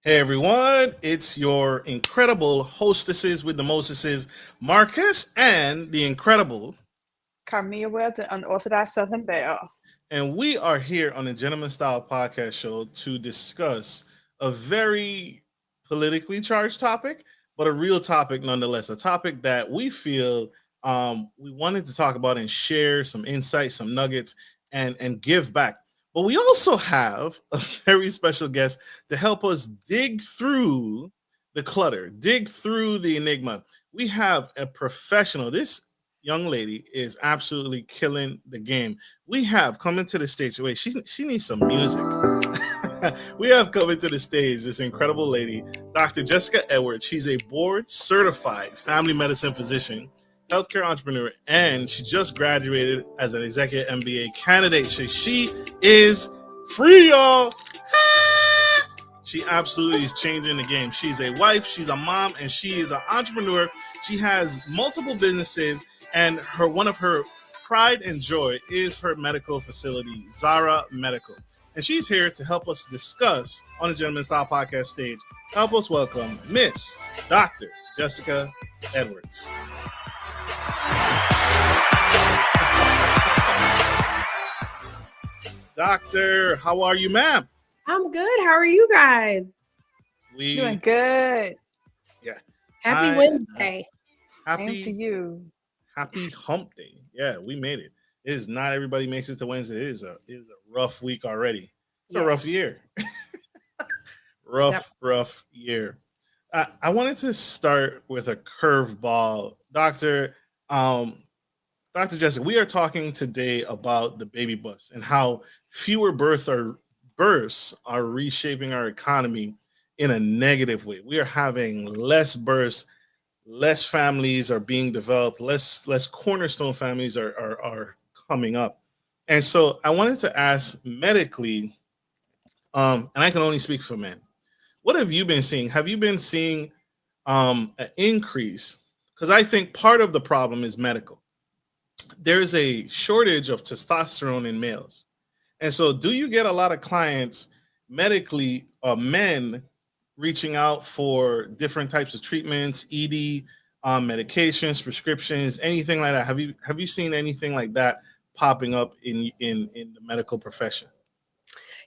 Hey everyone, it's your incredible hostesses with the Moseses, Marcus and the incredible. Karmea with the unorthodox Southern Belle. And we are here on the Gentleman Style Podcast Show to discuss a very politically charged topic, but a real topic nonetheless. A topic that we feel we wanted to talk about and share some insights, some nuggets, and give back. But we also have a very special guest to help us dig through the clutter, dig through the enigma. We have a professional. This young lady is absolutely killing the game. We have coming to the stage. Wait, she needs some music. We have coming to the stage this incredible lady, Dr. Jessica Edwards. She's a board certified family medicine physician, healthcare entrepreneur, and she just graduated as an executive MBA candidate. So she is free, y'all. She absolutely is changing the game. She's a wife, she's a mom, and she is an entrepreneur. She has multiple businesses, and one of her pride and joy is her medical facility, Zara Medical. And she's here to help us discuss on the Gentleman Style Podcast stage. Help us welcome Miss Dr. Jessica Edwards. Doctor, how are you, ma'am? I'm good. How are you guys? We Doing good. Yeah. Happy Wednesday. Same to you. Happy hump day. Yeah, we made it. It is not everybody makes it to Wednesday. It is a rough week already. It's a rough year. Rough year. I wanted to start with a curveball. Dr. Jessica, we are talking today about the baby bust and how fewer births are reshaping our economy in a negative way. We are having less births, less families are being developed, less cornerstone families are coming up. And so I wanted to ask medically, and I can only speak for men. What have you been seeing? Have you been seeing an increase? Because I think part of the problem is medical. There's a shortage of testosterone in males. And so do you get a lot of clients medically, men reaching out for different types of treatments, ED, medications, prescriptions, anything like that? Have you seen anything like that popping up in the medical profession?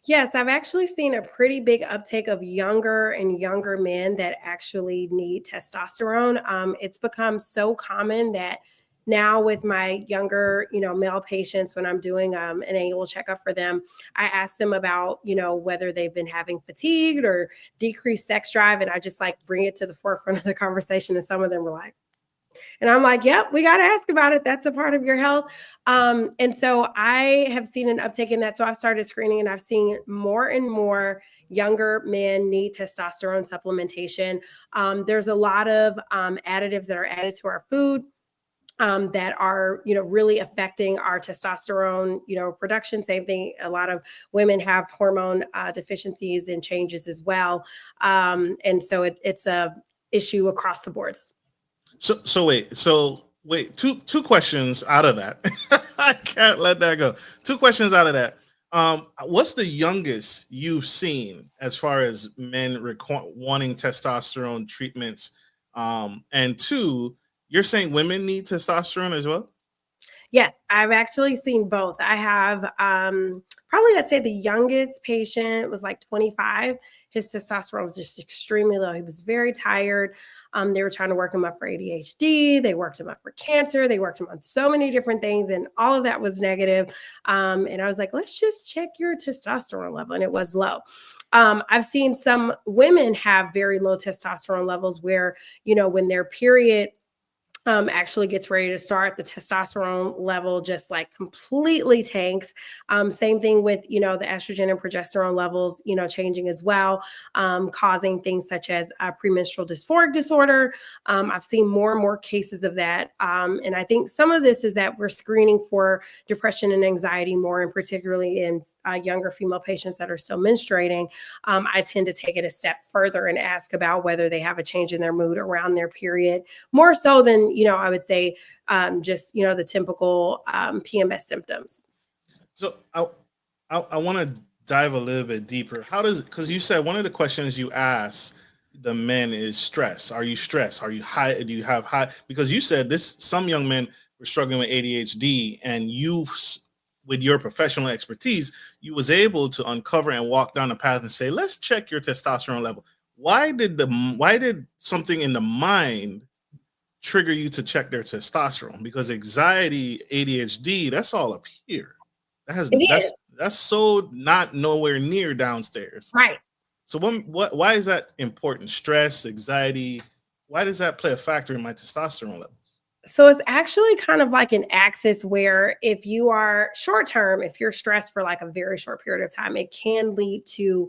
Yes, I've actually seen a pretty big uptake of younger and younger men that actually need testosterone. It's become so common that now with my younger, male patients, when I'm doing an annual checkup for them, I ask them about, whether they've been having fatigue or decreased sex drive, and I just like bring it to the forefront of the conversation. And some of them were like, and I'm like, yep, we got to ask about it. That's a part of your health. And so I have seen an uptick in that. So I've started screening and I've seen more and more younger men need testosterone supplementation. There's a lot of additives that are added to our food. That are, really affecting our testosterone, production. Same thing. A lot of women have hormone deficiencies and changes as well. And so it's a issue across the boards. So wait. Two questions out of that. I can't let that go. Two questions out of that. What's the youngest you've seen as far as men wanting testosterone treatments? And two, you're saying women need testosterone as well? Yes, I've actually seen both. I have probably, I'd say the youngest patient was like 25. His testosterone was just extremely low. He was very tired. They were trying to work him up for ADHD. They worked him up for cancer. They worked him on so many different things, and all of that was negative. And I was like, let's just check your testosterone level. And it was low. I've seen some women have very low testosterone levels where, when their period actually gets ready to start, the testosterone level just like completely tanks. Same thing with, the estrogen and progesterone levels, changing as well, causing things such as premenstrual dysphoric disorder. I've seen more and more cases of that. And I think some of this is that we're screening for depression and anxiety more, and particularly in younger female patients that are still menstruating. I tend to take it a step further and ask about whether they have a change in their mood around their period, more so than I would say just, the typical PMS symptoms. So I want to dive a little bit deeper. How does, because you said one of the questions you asked the men is stress. Are you stressed? Are you high? Do you have high? Because you said this, some young men were struggling with ADHD, and you, with your professional expertise, you was able to uncover and walk down the path and say, let's check your testosterone level. Why did something in the mind trigger you to check their testosterone? Because anxiety, ADHD, that's all up here. It is. That's so not nowhere near downstairs. Right. So why is that important? Stress, anxiety, why does that play a factor in my testosterone levels? So it's actually kind of like an axis where if you are short term, if you're stressed for like a very short period of time, it can lead to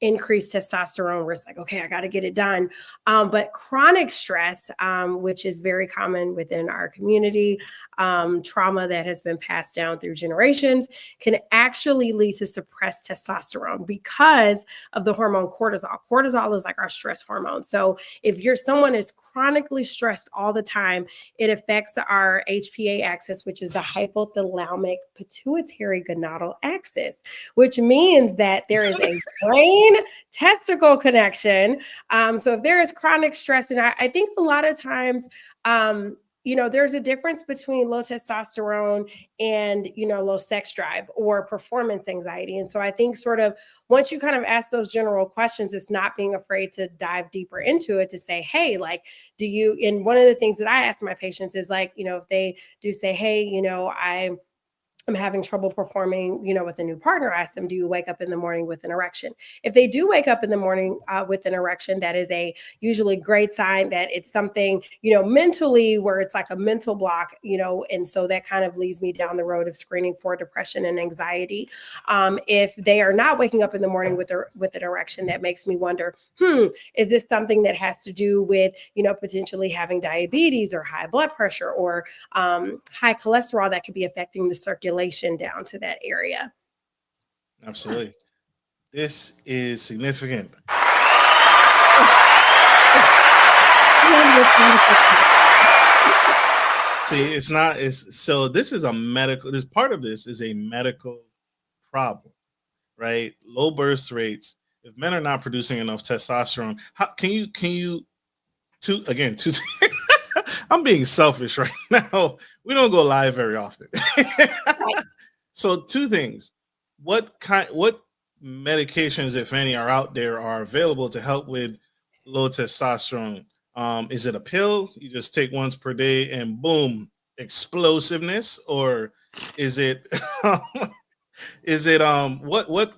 increased testosterone where it's like, okay, I got to get it done. But chronic stress, which is very common within our community, trauma that has been passed down through generations, can actually lead to suppressed testosterone because of the hormone cortisol. Cortisol is like our stress hormone. So if someone is chronically stressed all the time, it affects our HPA axis, which is the hypothalamic pituitary gonadal axis, which means that there is a brain testicle connection. So if there is chronic stress, and I think a lot of times, there's a difference between low testosterone and, low sex drive or performance anxiety. And so I think sort of once you kind of ask those general questions, it's not being afraid to dive deeper into it to say, hey, like, and one of the things that I ask my patients is like, if they do say, hey, I'm having trouble performing, with a new partner, I ask them, do you wake up in the morning with an erection? If they do wake up in the morning with an erection, that is a usually great sign that it's something, mentally where it's like a mental block, and so that kind of leads me down the road of screening for depression and anxiety. If they are not waking up in the morning with an erection, that makes me wonder, is this something that has to do with, potentially having diabetes or high blood pressure or high cholesterol that could be affecting the circulation down to that area? Absolutely. This is significant. See, this is a medical, this part of this is a medical problem, right? Low birth rates. If men are not producing enough testosterone, how can you I'm being selfish right now. We don't go live very often. So two things. What medications, if any, are out there are available to help with low testosterone? Is it a pill you just take once per day and boom, explosiveness? Or is it what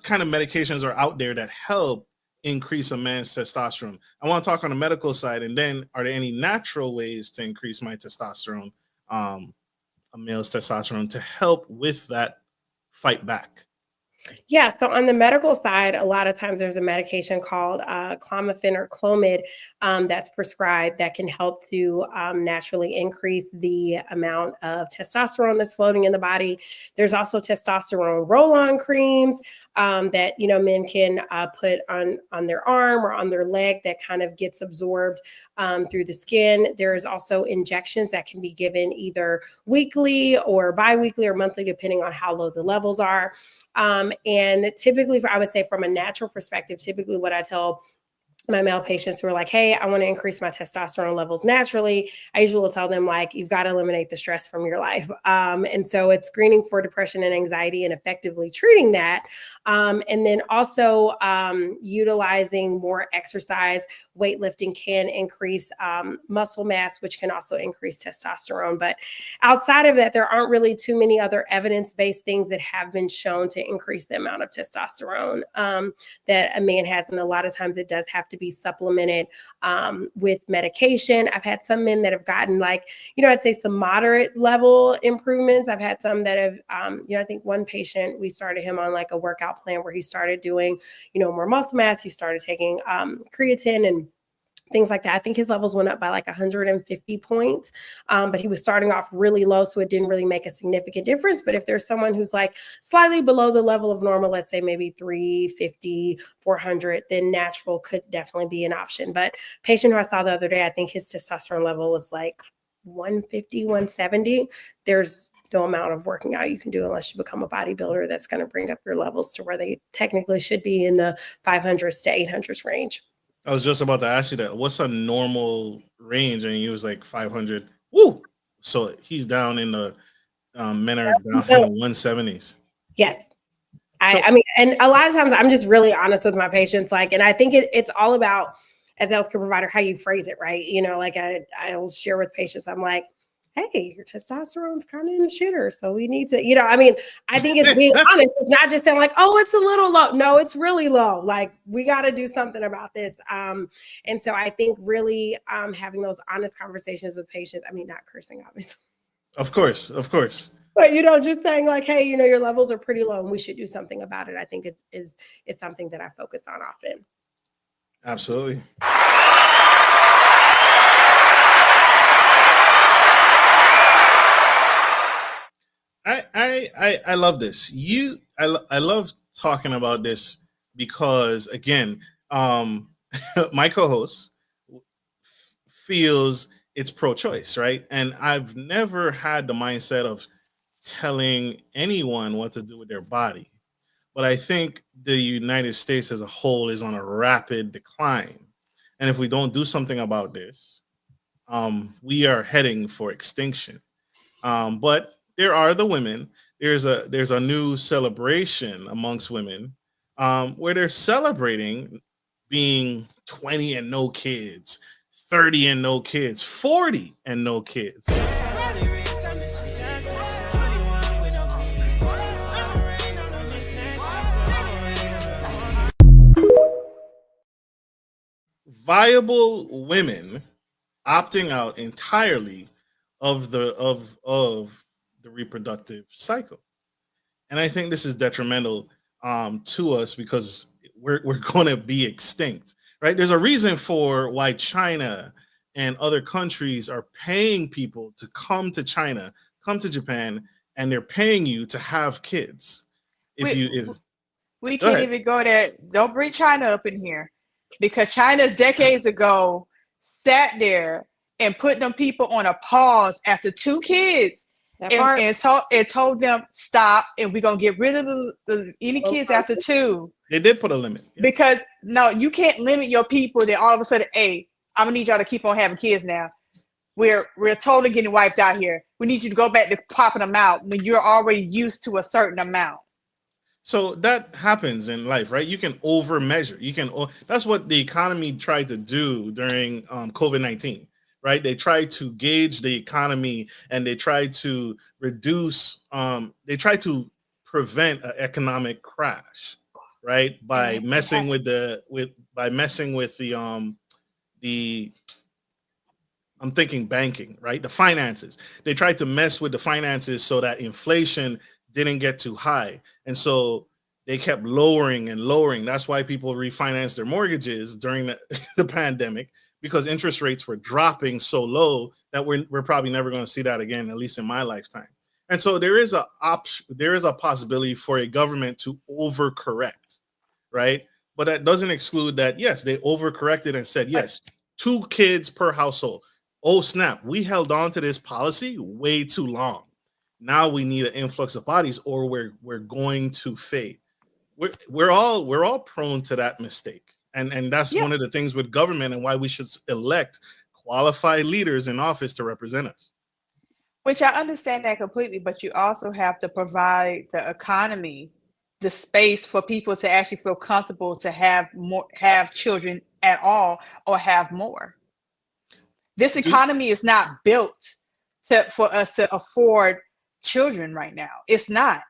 kind of medications are out there that help increase a man's testosterone? I want to talk on the medical side, and then are there any natural ways to increase my testosterone, a male's testosterone, to help with that fight back? Yeah, so on the medical side, a lot of times there's a medication called clomiphene or Clomid that's prescribed that can help to naturally increase the amount of testosterone that's floating in the body. There's also testosterone roll-on creams that men can put on their arm or on their leg that kind of gets absorbed through the skin. There's also injections that can be given either weekly or biweekly or monthly, depending on how low the levels are. And typically, I would say from a natural perspective, typically what I tell my male patients who are like, hey, I want to increase my testosterone levels naturally, I usually will tell them, like, you've got to eliminate the stress from your life. And so it's screening for depression and anxiety and effectively treating that. And then also utilizing more exercise. Weightlifting can increase muscle mass, which can also increase testosterone. But outside of that, there aren't really too many other evidence-based things that have been shown to increase the amount of testosterone that a man has. And a lot of times it does have to be supplemented with medication. I've had some men that have gotten I'd say some moderate level improvements. I've had some that have, I think one patient, we started him on like a workout plan where he started doing, more muscle mass. He started taking creatine and things like that. I think his levels went up by like 150 points, but he was starting off really low, so it didn't really make a significant difference. But if there's someone who's like slightly below the level of normal, let's say maybe 350, 400, then natural could definitely be an option. But patient who I saw the other day, I think his testosterone level was like 150, 170. There's no amount of working out you can do unless you become a bodybuilder that's going to bring up your levels to where they technically should be in the 500s to 800s range. I was just about to ask you that. What's a normal range? And he was like 500. Woo! So he's down in the men are down in the 170s. Yes. I mean, and a lot of times I'm just really honest with my patients. Like, and I think it's all about, as a healthcare provider, how you phrase it, right? You know, like I'll share with patients, I'm like, hey, your testosterone's kind of in the shitter. So we need to, you know, I mean, I think it's being honest. It's not just saying like, oh, it's a little low. No, it's really low. Like we got to do something about this. And so I think really having those honest conversations with patients, I mean, not cursing, obviously. Of course. But, you know, just saying like, hey, you know, your levels are pretty low and we should do something about it. I think it's something that I focus on often. Absolutely. I love this. I love talking about this because again, my co-host feels it's pro-choice, right? And I've never had the mindset of telling anyone what to do with their body. But I think the United States as a whole is on a rapid decline. And if we don't do something about this, we are heading for extinction. But there are the women. There's a new celebration amongst women where they're celebrating being 20 and no kids, 30 and no kids, 40 and no kids. Viable women opting out entirely of the reproductive cycle, and I think this is detrimental to us because we're going to be extinct, right? There's a reason for why China and other countries are paying people to come to China, come to Japan, and they're paying you to have kids. We can't even go there. Don't bring China up in here, because China decades ago sat there and put them people on a pause after 2 kids and told them stop, and we're gonna get rid of any kids after 2. They did put a limit. Yeah. Because no, you can't limit your people. Then all of a sudden, hey, I'm gonna need y'all to keep on having kids now. We're totally getting wiped out here. We need you to go back to popping them out when you're already used to a certain amount. So that happens in life, right? You can over measure. That's what the economy tried to do during COVID-19, right? They tried to gauge the economy and they tried to reduce, they tried to prevent an economic crash, right? By messing with I'm thinking banking, right? The finances. They tried to mess with the finances so that inflation didn't get too high. And so they kept lowering and lowering. That's why people refinanced their mortgages during the pandemic, because interest rates were dropping so low that we're probably never going to see that again, at least in my lifetime. And so there is a possibility for a government to overcorrect, right? But that doesn't exclude that, yes, they overcorrected and said, yes, 2 kids per household. Oh, snap. We held on to this policy way too long. Now we need an influx of bodies or we're going to fade. We're all prone to that mistake. And that's one of the things with government and why we should elect qualified leaders in office to represent us. Which I understand that completely, but you also have to provide the economy, the space for people to actually feel comfortable to have children at all or have more. This economy is not built for us to afford children right now. It's not.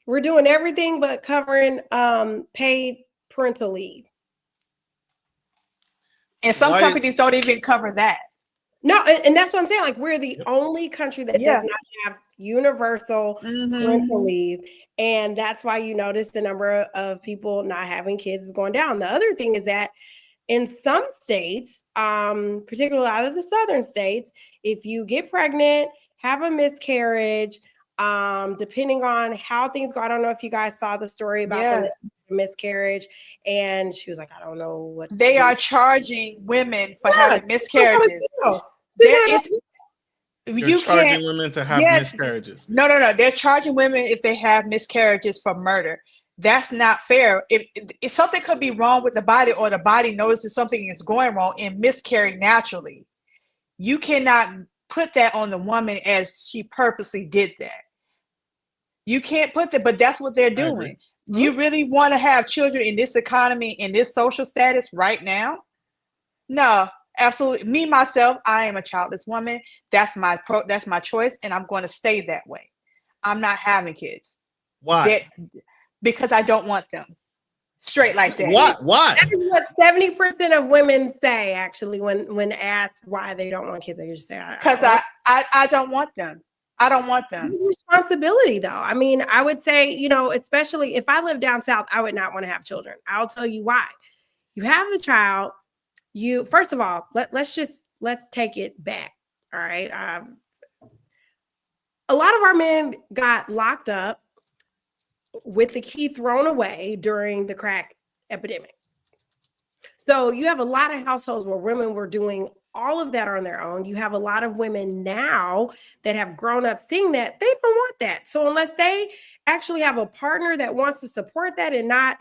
We're doing everything but covering paid parental leave. And some companies don't even cover that. No, and that's what I'm saying. Like, we're the only country that does not have universal parental leave. And that's why you notice the number of people not having kids is going down. The other thing is that in some states, particularly out of the southern states, if you get pregnant, have a miscarriage, depending on how things go. I don't know if you guys saw the story about the miscarriage, and she was like, I don't know what they are charging women for having miscarriages. They're You charging can't. women to have Yes. miscarriages. No, no, no. They're charging women if they have miscarriages for murder. That's not fair. If something could be wrong with the body, or the body notices something is going wrong and miscarry naturally, you cannot put that on the woman as she purposely did that. You can't put that, but that's what they're I agree. doing. You really want to have children in this economy, in this social status right now? No, absolutely. Me myself, I am a childless woman. That's my choice, and I'm going to stay that way. I'm not having kids. That Why? because I don't want them. Straight like that. Why? Why? That is what 70% of women say, actually, when asked why they don't want kids. They just say, Because I don't want them. I don't want them. Responsibility, though. I mean, I would say, especially if I live down south, I would not want to have children. I'll tell you why. You have the child. First of all, let's take it back. All right. A lot of our men got locked up with the key thrown away during the crack epidemic. So you have a lot of households where women were doing all of that on their own. You have a lot of women now that have grown up seeing that they don't want that. So unless they actually have a partner that wants to support that, and not,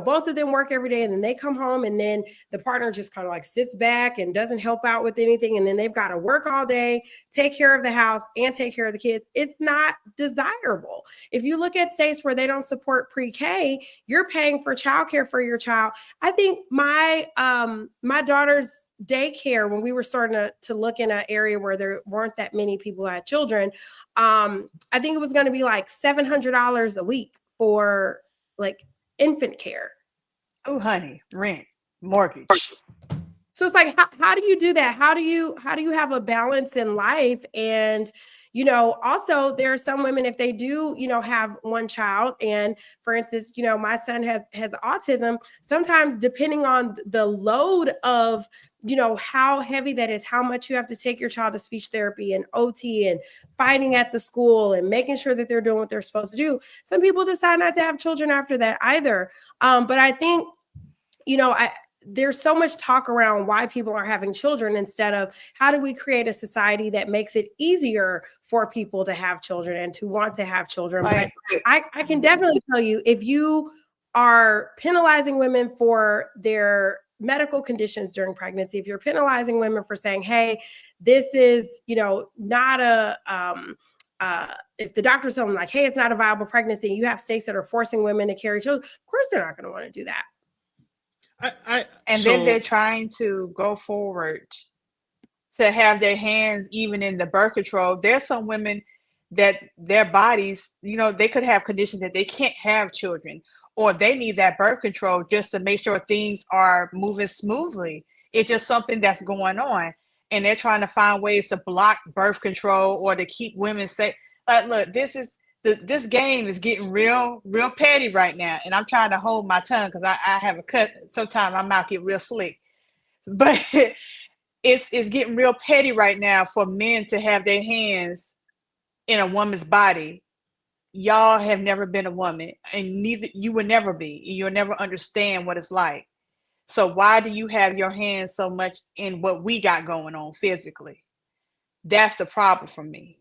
both of them work every day and then they come home and then the partner just kind of like sits back and doesn't help out with anything. And then they've got to work all day, take care of the house and take care of the kids. It's not desirable. If you look at states where they don't support pre-K, you're paying for childcare for your child. I think my daughter's daycare, when we were starting to look in an area where there weren't that many people who had children, I think it was going to be like $700 a week for like infant care. Oh, honey, rent, mortgage. So it's like, how do you do that? How do you have a balance in life? And also there are some women, if they do, have one child, and for instance, my son has autism, sometimes depending on the load of, how heavy that is, how much you have to take your child to speech therapy and OT and fighting at the school and making sure that they're doing what they're supposed to do. Some people decide not to have children after that either. But I think, there's so much talk around why people are having children, instead of how do we create a society that makes it easier for people to have children and to want to have children. Right. But I can definitely tell you, if you are penalizing women for their medical conditions during pregnancy, if you're penalizing women for saying, hey, this is, not if the doctor's telling them like, hey, it's not a viable pregnancy, you have states that are forcing women to carry children, of course they're not going to want to do that. Then they're trying to go forward to have their hands even in the birth control. There's some women that their bodies, they could have conditions that they can't have children, or they need that birth control just to make sure things are moving smoothly. It's just something that's going on, and they're trying to find ways to block birth control or to keep women safe. Look, this game is getting real petty right now, and I'm trying to hold my tongue because I have a cut. Sometimes my mouth get real slick, but it's getting real petty right now for men to have their hands in a woman's body. Y'all have never been a woman, and neither you will never be. You'll never understand what it's like. So why do you have your hands so much in what we got going on physically? That's the problem for me.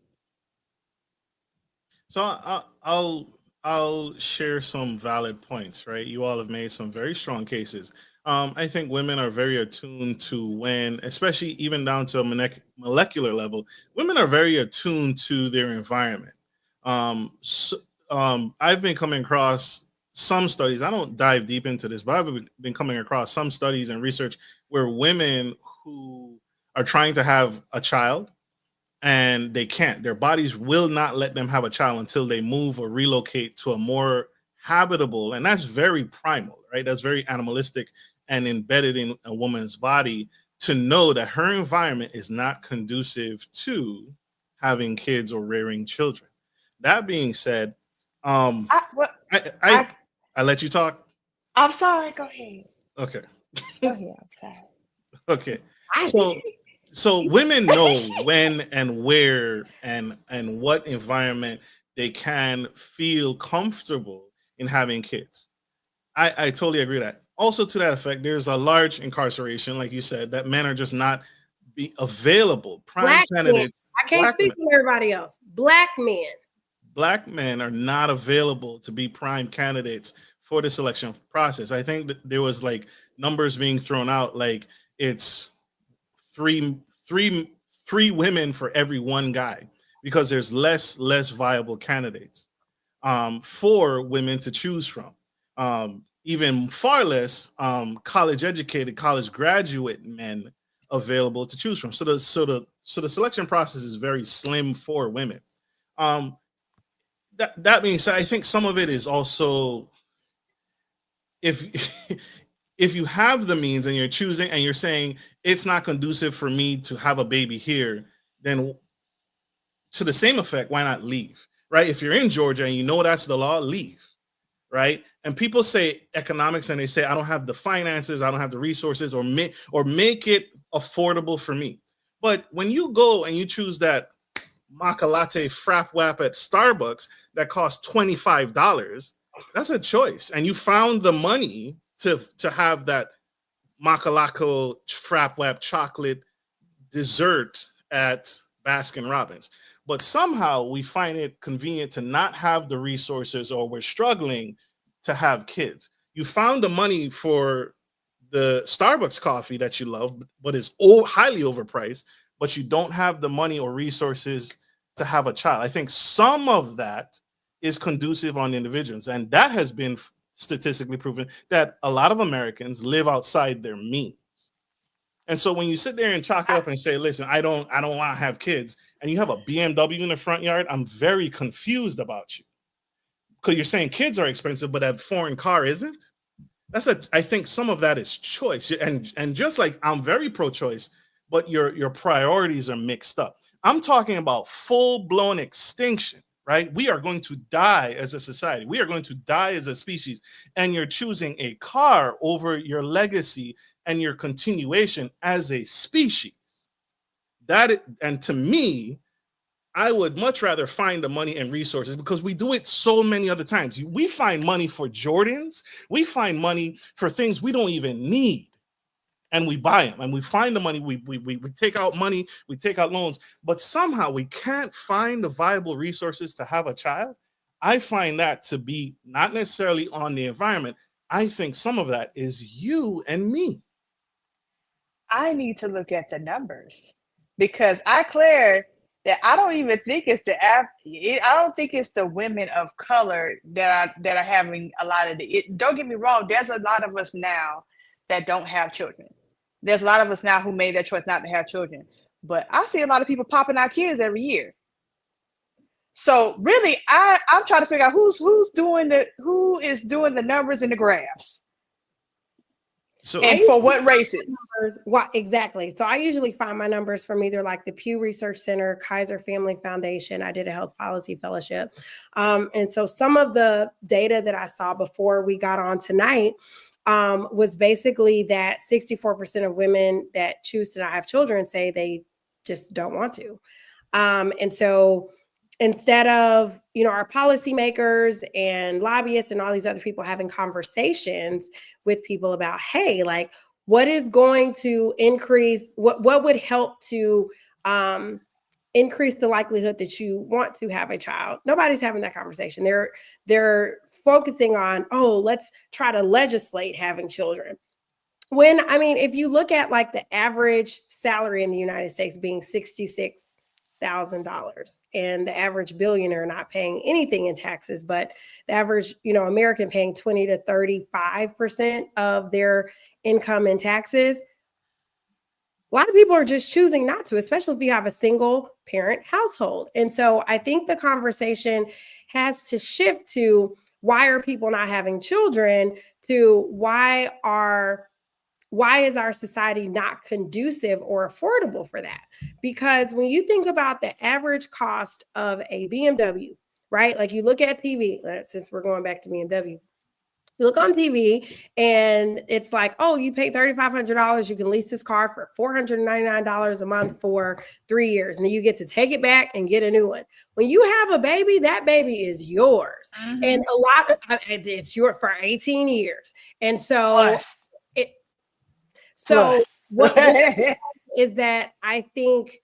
So I'll share some valid points, right? You all have made some very strong cases. I think women are very attuned to when, especially even down to a molecular level, women are very attuned to their environment. I've been coming across some studies. I don't dive deep into this, but I've been coming across some studies and research where women who are trying to have a child, and they can't. Their bodies will not let them have a child until they move or relocate to a more habitable, and that's very primal, right? That's very animalistic and embedded in a woman's body, to know that her environment is not conducive to having kids or rearing children. That being said, I let you talk. I'm sorry. Go ahead. Okay. Go ahead. I'm sorry. Okay. So women know when and where and what environment they can feel comfortable in having kids. I totally agree with that. Also, to that effect, there's a large incarceration, like you said, that men are just not be available, prime Black men. candidates. I can't Black speak men. for everybody else. Black men. Black men are not available to be prime candidates for the selection process. I think that there was like numbers being thrown out, like it's three, three women for every one guy, because there's less viable candidates for women to choose from. Even far less college educated, college graduate men available to choose from. So the selection process is very slim for women. Um, that being said, I think some of it is also, if if you have the means and you're choosing and you're saying it's not conducive for me to have a baby here, then to the same effect, why not leave? Right? If you're in Georgia and you know that's the law, leave. Right? And people say economics and they say I don't have the finances, I don't have the resources, or make it affordable for me. But when you go and you choose that maca latte frap wrap at Starbucks that costs $25, that's a choice. And you found the money to have that maca latte frap wrap chocolate dessert at Baskin Robbins. But somehow we find it convenient to not have the resources, or we're struggling to have kids. You found the money for the Starbucks coffee that you love, but is highly overpriced, but you don't have the money or resources to have a child. I think some of that is conducive on individuals, and that has been statistically proven that a lot of Americans live outside their means. And so when you sit there and chalk it up and say, listen, I don't want to have kids, and you have a BMW in the front yard, I'm very confused about you. Because you're saying kids are expensive, but a foreign car isn't. I think some of that is choice. And just like I'm very pro-choice, but your priorities are mixed up. I'm talking about full-blown extinction, right? We are going to die as a society. We are going to die as a species. And you're choosing a car over your legacy and your continuation as a species. And to me, I would much rather find the money and resources, because we do it so many other times. We find money for Jordans. We find money for things we don't even need, and we buy them, and we find the money. We take out money, we take out loans, but somehow we can't find the viable resources to have a child. I find that to be not necessarily on the environment. I think some of that is you and me. I need to look at the numbers, because I declare that I don't even think it's I don't think it's the women of color that are having a lot of don't get me wrong, there's a lot of us now that don't have children. There's a lot of us now who made that choice not to have children. But I see a lot of people popping out kids every year. So really, I'm trying to figure out who is doing the numbers and the graphs. So, and for what races? What exactly? So I usually find my numbers from either like the Pew Research Center, Kaiser Family Foundation. I did a health policy fellowship. And so some of the data that I saw before we got on tonight was basically that 64% of women that choose to not have children say they just don't want to. And so instead of, our policymakers and lobbyists and all these other people having conversations with people about, hey, like, what is going to increase, what would help to increase the likelihood that you want to have a child? Nobody's having that conversation. They're focusing on, let's try to legislate having children. If you look at like the average salary in the United States being $66,000 and the average billionaire not paying anything in taxes, but the average, American paying 20 to 35% of their income in taxes, a lot of people are just choosing not to, especially if you have a single parent household. And so I think the conversation has to shift to, why are people not having children, to why is our society not conducive or affordable for that? Because when you think about the average cost of a BMW, right? Like you look at TV, since we're going back to BMW, you look on TV and it's like, you pay $3,500. You can lease this car for $499 a month for 3 years. And then you get to take it back and get a new one. When you have a baby, that baby is yours. Mm-hmm. And it's yours for 18 years. And so, is that I think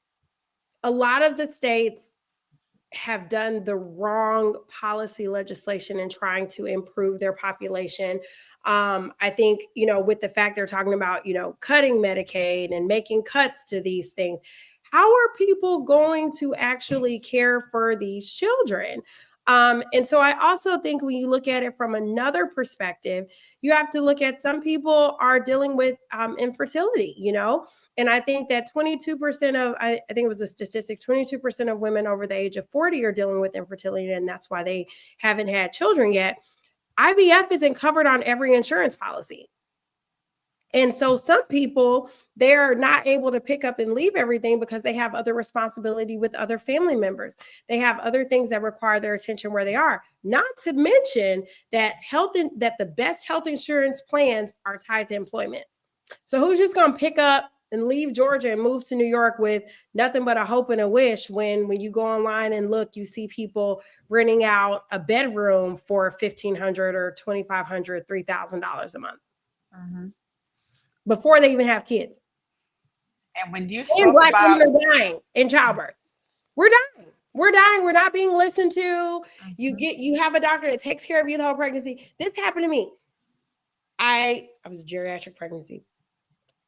a lot of the states have done the wrong policy legislation in trying to improve their population. I think, with the fact they're talking about, cutting Medicaid and making cuts to these things, how are people going to actually care for these children? And so I also think when you look at it from another perspective, you have to look at some people are dealing with infertility, and I think that 22% of, I think it was a statistic, 22% of women over the age of 40 are dealing with infertility, and that's why they haven't had children yet. IVF isn't covered on every insurance policy. And so some people, they're not able to pick up and leave everything because they have other responsibility with other family members. They have other things that require their attention where they are. Not to mention that that the best health insurance plans are tied to employment. So who's just going to pick up and leave Georgia and move to New York with nothing but a hope and a wish when you go online and look, you see people renting out a bedroom for $1,500 or $2,500, $3,000 a month before they even have kids. And when you and Black women are dying in childbirth, we're dying. We're dying. We're not being listened to. You have a doctor that takes care of you the whole pregnancy. This happened to me. I was a geriatric pregnancy.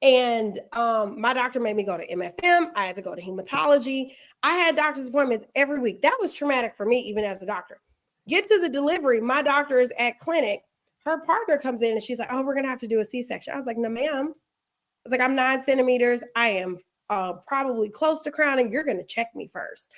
And my doctor made me go to MFM. I had to go to hematology. I had doctor's appointments every week. That was traumatic for me, even as a doctor. Get to the delivery. My doctor is at clinic. Her partner comes in and she's like, oh, we're going to have to do a C-section. I was like, no, ma'am. I was like, I'm 9 centimeters. I am probably close to crowning. You're going to check me first.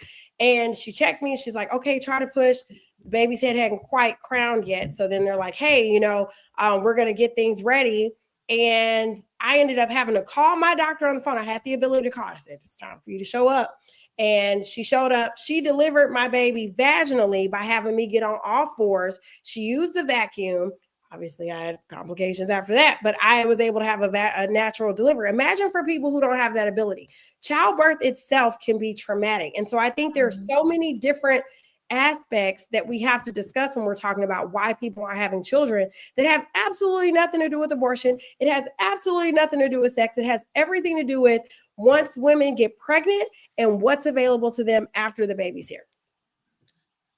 And she checked me. She's like, okay, try to push. The baby's head hadn't quite crowned yet. So then they're like, hey, we're going to get things ready. And I ended up having to call my doctor on the phone. I had the ability to call. I said, it's time for you to show up. And she showed up. She delivered my baby vaginally by having me get on all fours. She used a vacuum. Obviously, I had complications after that, but I was able to have a natural delivery. Imagine for people who don't have that ability. Childbirth itself can be traumatic. And so I think there are so many different aspects that we have to discuss when we're talking about why people are having children that have absolutely nothing to do with abortion. It has absolutely nothing to do with sex. It has everything to do with once women get pregnant and what's available to them after the baby's here.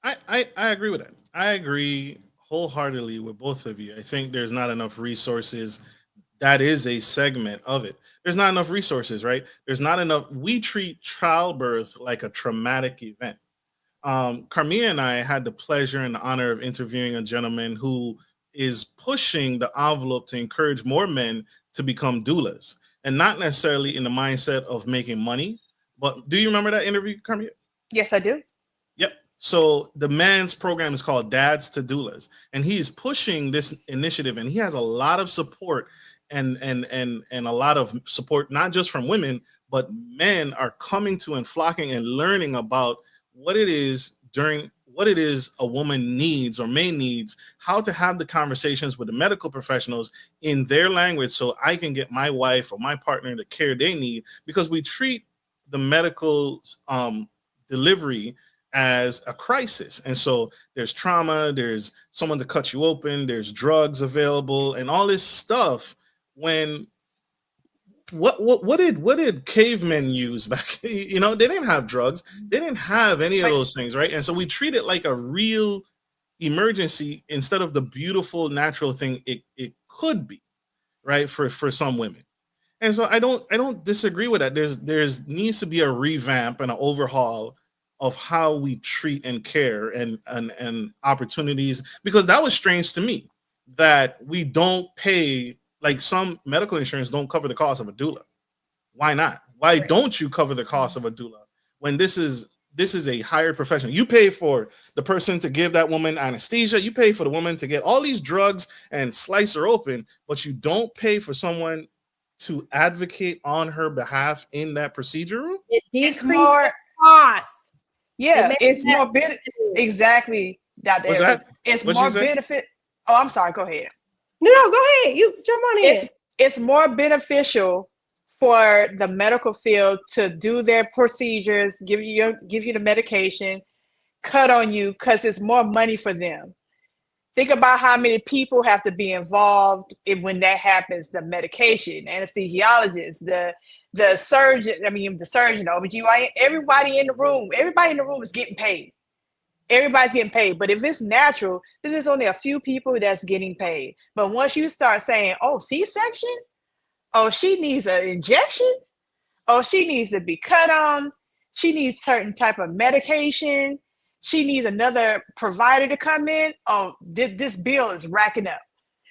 I agree with that. I agree wholeheartedly with both of you. I think there's not enough resources. That is a segment of it. There's not enough resources, right? There's not enough. We treat childbirth like a traumatic event. Karmea and I had the pleasure and the honor of interviewing a gentleman who is pushing the envelope to encourage more men to become doulas, and not necessarily in the mindset of making money. But do you remember that interview, Karmea? Yes, I do. Yep. So the man's program is called Dads to Doulas, and he's pushing this initiative, and he has a lot of support and a lot of support, not just from women, but men are coming to and flocking and learning about what it is a woman needs or may needs, how to have the conversations with the medical professionals in their language so I can get my wife or my partner the care they need, because we treat the medical delivery as a crisis. And so there's trauma, there's someone to cut you open, there's drugs available and all this stuff. When what did cavemen use back? They didn't have drugs. They didn't have any of those things, right? And so we treat it like a real emergency instead of the beautiful natural thing it could be, right? For some women. And so I don't disagree with that. There's needs to be a revamp and an overhaul of how we treat and care and opportunities, because that was strange to me that we don't pay. Like, some medical insurance don't cover the cost of a doula. Why not? Why don't you cover the cost of a doula when this is a higher profession? You pay for the person to give that woman anesthesia. You pay for the woman to get all these drugs and slice her open, but you don't pay for someone to advocate on her behalf in that procedure room. It decreases costs. Yeah, it's more benefit. Exactly, Dr. It's more benefit. Oh, I'm sorry. Go ahead. No, go ahead. You jump on in. It's more beneficial for the medical field to do their procedures, give you the medication, cut on you, because it's more money for them. Think about how many people have to be involved when that happens. The medication, anesthesiologist, the surgeon. The surgeon, OBGYN. Everybody in the room is getting paid. Everybody's getting paid. But if it's natural, then there's only a few people that's getting paid. But once you start saying, "Oh, C-section," "Oh, she needs an injection," "Oh, she needs to be cut on," "She needs certain type of medication," "She needs another provider to come in," "Oh, this bill is racking up."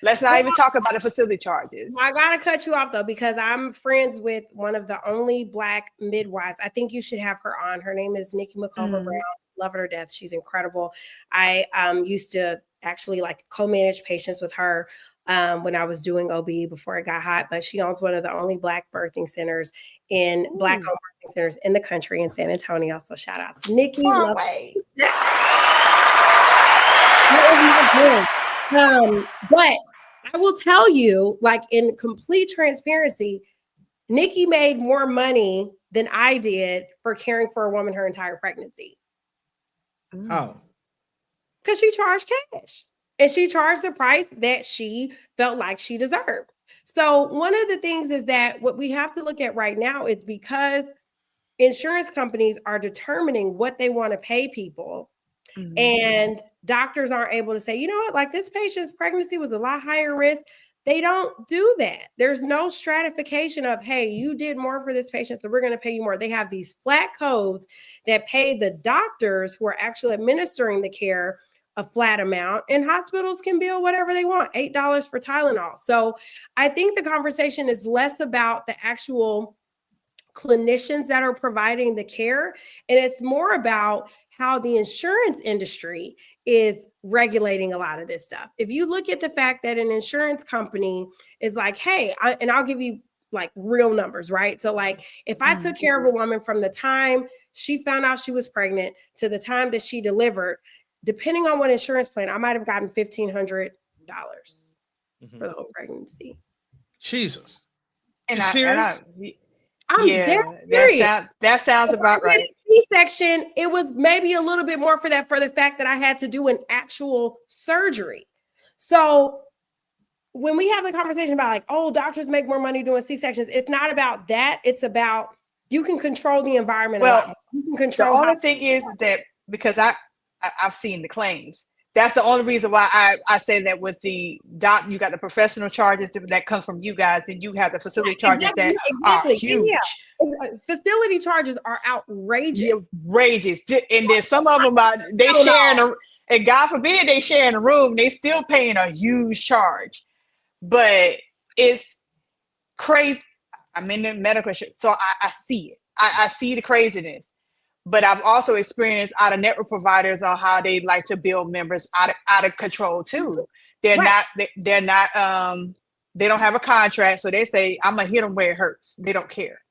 Let's not even talk about the facility charges. I gotta cut you off though, because I'm friends with one of the only Black midwives. I think you should have her on. Her name is Nikki McCullough Brown. Love her to death. She's incredible. I used to actually like co-manage patients with her when I was doing OB before it got hot. But she owns one of the only Black birthing centers Black-owned birthing centers in the country in San Antonio. So shout out to Nikki. Far away. But I will tell you, like in complete transparency, Nikki made more money than I did for caring for a woman her entire pregnancy. How? Because she charged cash. And she charged the price that she felt like she deserved. So one of the things is that what we have to look at right now is because insurance companies are determining what they want to pay people. And doctors aren't able to say, you know what, like this patient's pregnancy was a lot higher risk. They don't do that. There's no stratification of, hey, you did more for this patient, so we're going to pay you more. They have these flat codes that pay the doctors who are actually administering the care a flat amount, and hospitals can bill whatever they want, $8 for Tylenol. So I think the conversation is less about the actual clinicians that are providing the care, and it's more about how the insurance industry is regulating a lot of this stuff. If you look at the fact that an insurance company is like, hey, and I'll give you like real numbers, right? So like if I took care of a woman from the time she found out she was pregnant to the time that she delivered, depending on what insurance plan, I might have gotten $1,500 for the whole pregnancy. Jesus. And You serious? I'm dead serious. That sounds about right. C-section, it was maybe a little bit more for the fact that I had to do an actual surgery. So when we have the conversation about like, oh, doctors make more money doing C-sections, it's not about that. It's about you can control the environment. Well, you can control. The only thing is that because I've seen the claims. That's the only reason why I say that with the doc, you got the professional charges that comes from you guys, then you have the facility charges that are huge. Yeah. Facility charges are outrageous. Outrageous. And then some of them they sharing and God forbid they share in a room, they still paying a huge charge. But it's crazy. I'm in the medical shit, so I see it. I see the craziness. But I've also experienced out-of-network providers on how they like to bill members out of control too. They're not. They don't have a contract, so they say, "I'm gonna hit them where it hurts." They don't care.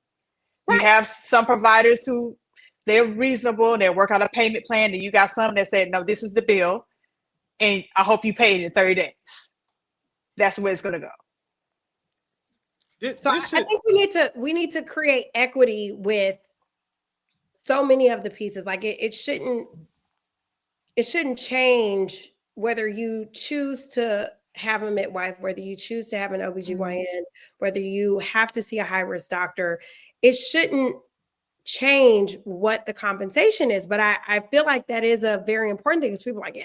Right. You have some providers who they're reasonable. They work out a payment plan, and you got some that say, "No, this is the bill, and I hope you pay it in 30 days." That's the way it's gonna go. So I think we need to create equity with so many of the pieces. Like it shouldn't change whether you choose to have a midwife, whether you choose to have an OBGYN, whether you have to see a high-risk doctor. It shouldn't change what the compensation is. But I feel like that is a very important thing, because people are like, yeah,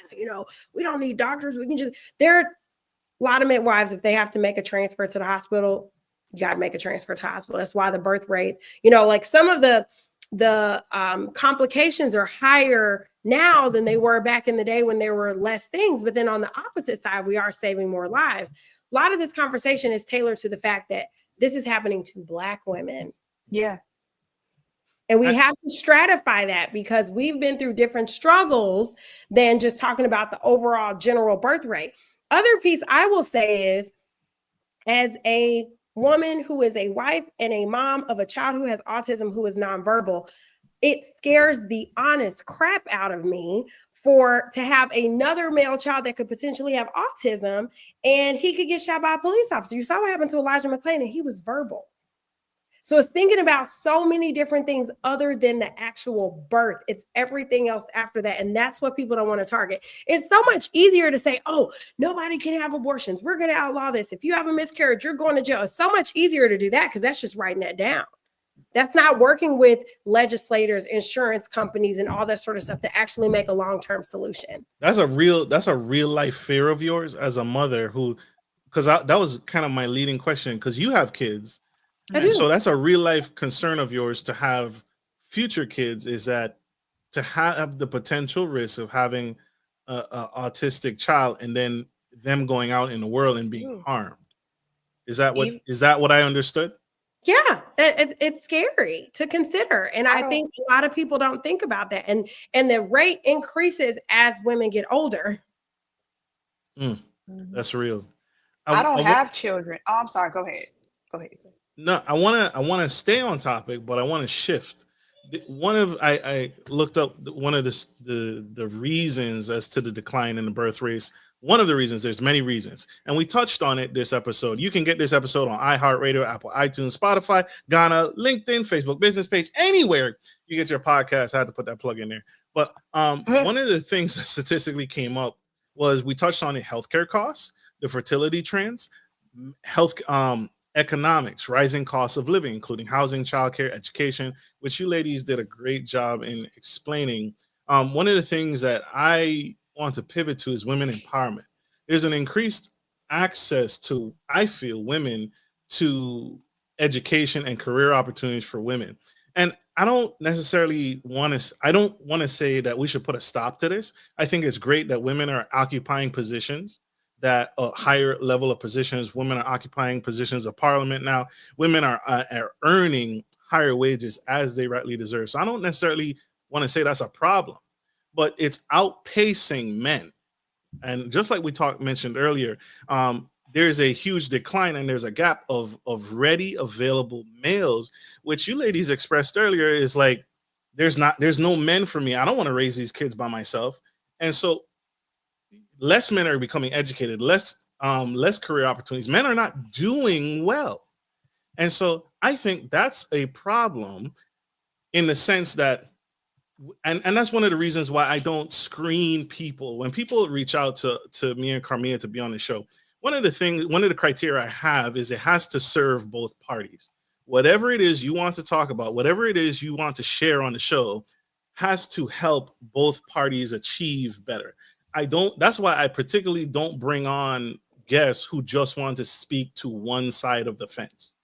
we don't need doctors. We can just, there are a lot of midwives, if they have to make a transfer to the hospital, you got to make a transfer to the hospital. That's why the birth rates, like some of the complications are higher now than they were back in the day when there were less things. But then on the opposite side, we are saving more lives. A lot of this conversation is tailored to the fact that this is happening to Black women. Yeah. And we have to stratify that, because we've been through different struggles than just talking about the overall general birth rate. Other piece I will say is, as a woman who is a wife and a mom of a child who has autism, who is nonverbal, it scares the honest crap out of me to have another male child that could potentially have autism, and he could get shot by a police officer. You saw what happened to Elijah McClain, and he was verbal. So it's thinking about so many different things other than the actual birth. It's everything else after that. And that's what people don't want to target. It's so much easier to say, oh, nobody can have abortions. We're going to outlaw this. If you have a miscarriage, you're going to jail. It's so much easier to do that because that's just writing that down. That's not working with legislators, insurance companies, and all that sort of stuff to actually make a long-term solution. That's a real life fear of yours as a mother who, because that was kind of my leading question, because you have kids. I do. So that's a real life concern of yours to have future kids, is that to have the potential risk of having a autistic child and then them going out in the world and being harmed. Is that what I understood? Yeah, it's scary to consider. And I think a lot of people don't think about that. And the rate increases as women get older. That's real. I don't have children. Oh, I'm sorry. Go ahead. No, I wanna stay on topic, but I want to shift. I looked up one of the reasons as to the decline in the birth rates. One of the reasons, there's many reasons, and we touched on it this episode. You can get this episode on iHeartRadio, Apple, iTunes, Spotify, Ghana, LinkedIn, Facebook business page, anywhere you get your podcast. I had to put that plug in there. But one of the things that statistically came up was, we touched on it: healthcare costs, the fertility trends, economics, rising costs of living, including housing, childcare, education, which you ladies did a great job in explaining. One of the things that I want to pivot to is women empowerment. There's an increased access to, I feel, women to education and career opportunities for women. And I don't necessarily want to say that we should put a stop to this. I think it's great that women are occupying positions, that a higher level of positions. Women are occupying positions of parliament now. Women are earning higher wages as they rightly deserve. So I don't necessarily want to say that's a problem, but it's outpacing men. And just like we mentioned earlier, there's a huge decline and there's a gap of ready available males, which you ladies expressed earlier is like, there's no men for me. I don't want to raise these kids by myself. And so less men are becoming educated, less career opportunities. Men are not doing well. And so I think that's a problem, in the sense that, and that's one of the reasons why I don't screen people. When people reach out to me and Karmea to be on the show, one of the criteria I have is it has to serve both parties. Whatever it is you want to talk about, whatever it is you want to share on the show, has to help both parties achieve better. That's why I particularly don't bring on guests who just want to speak to one side of the fence.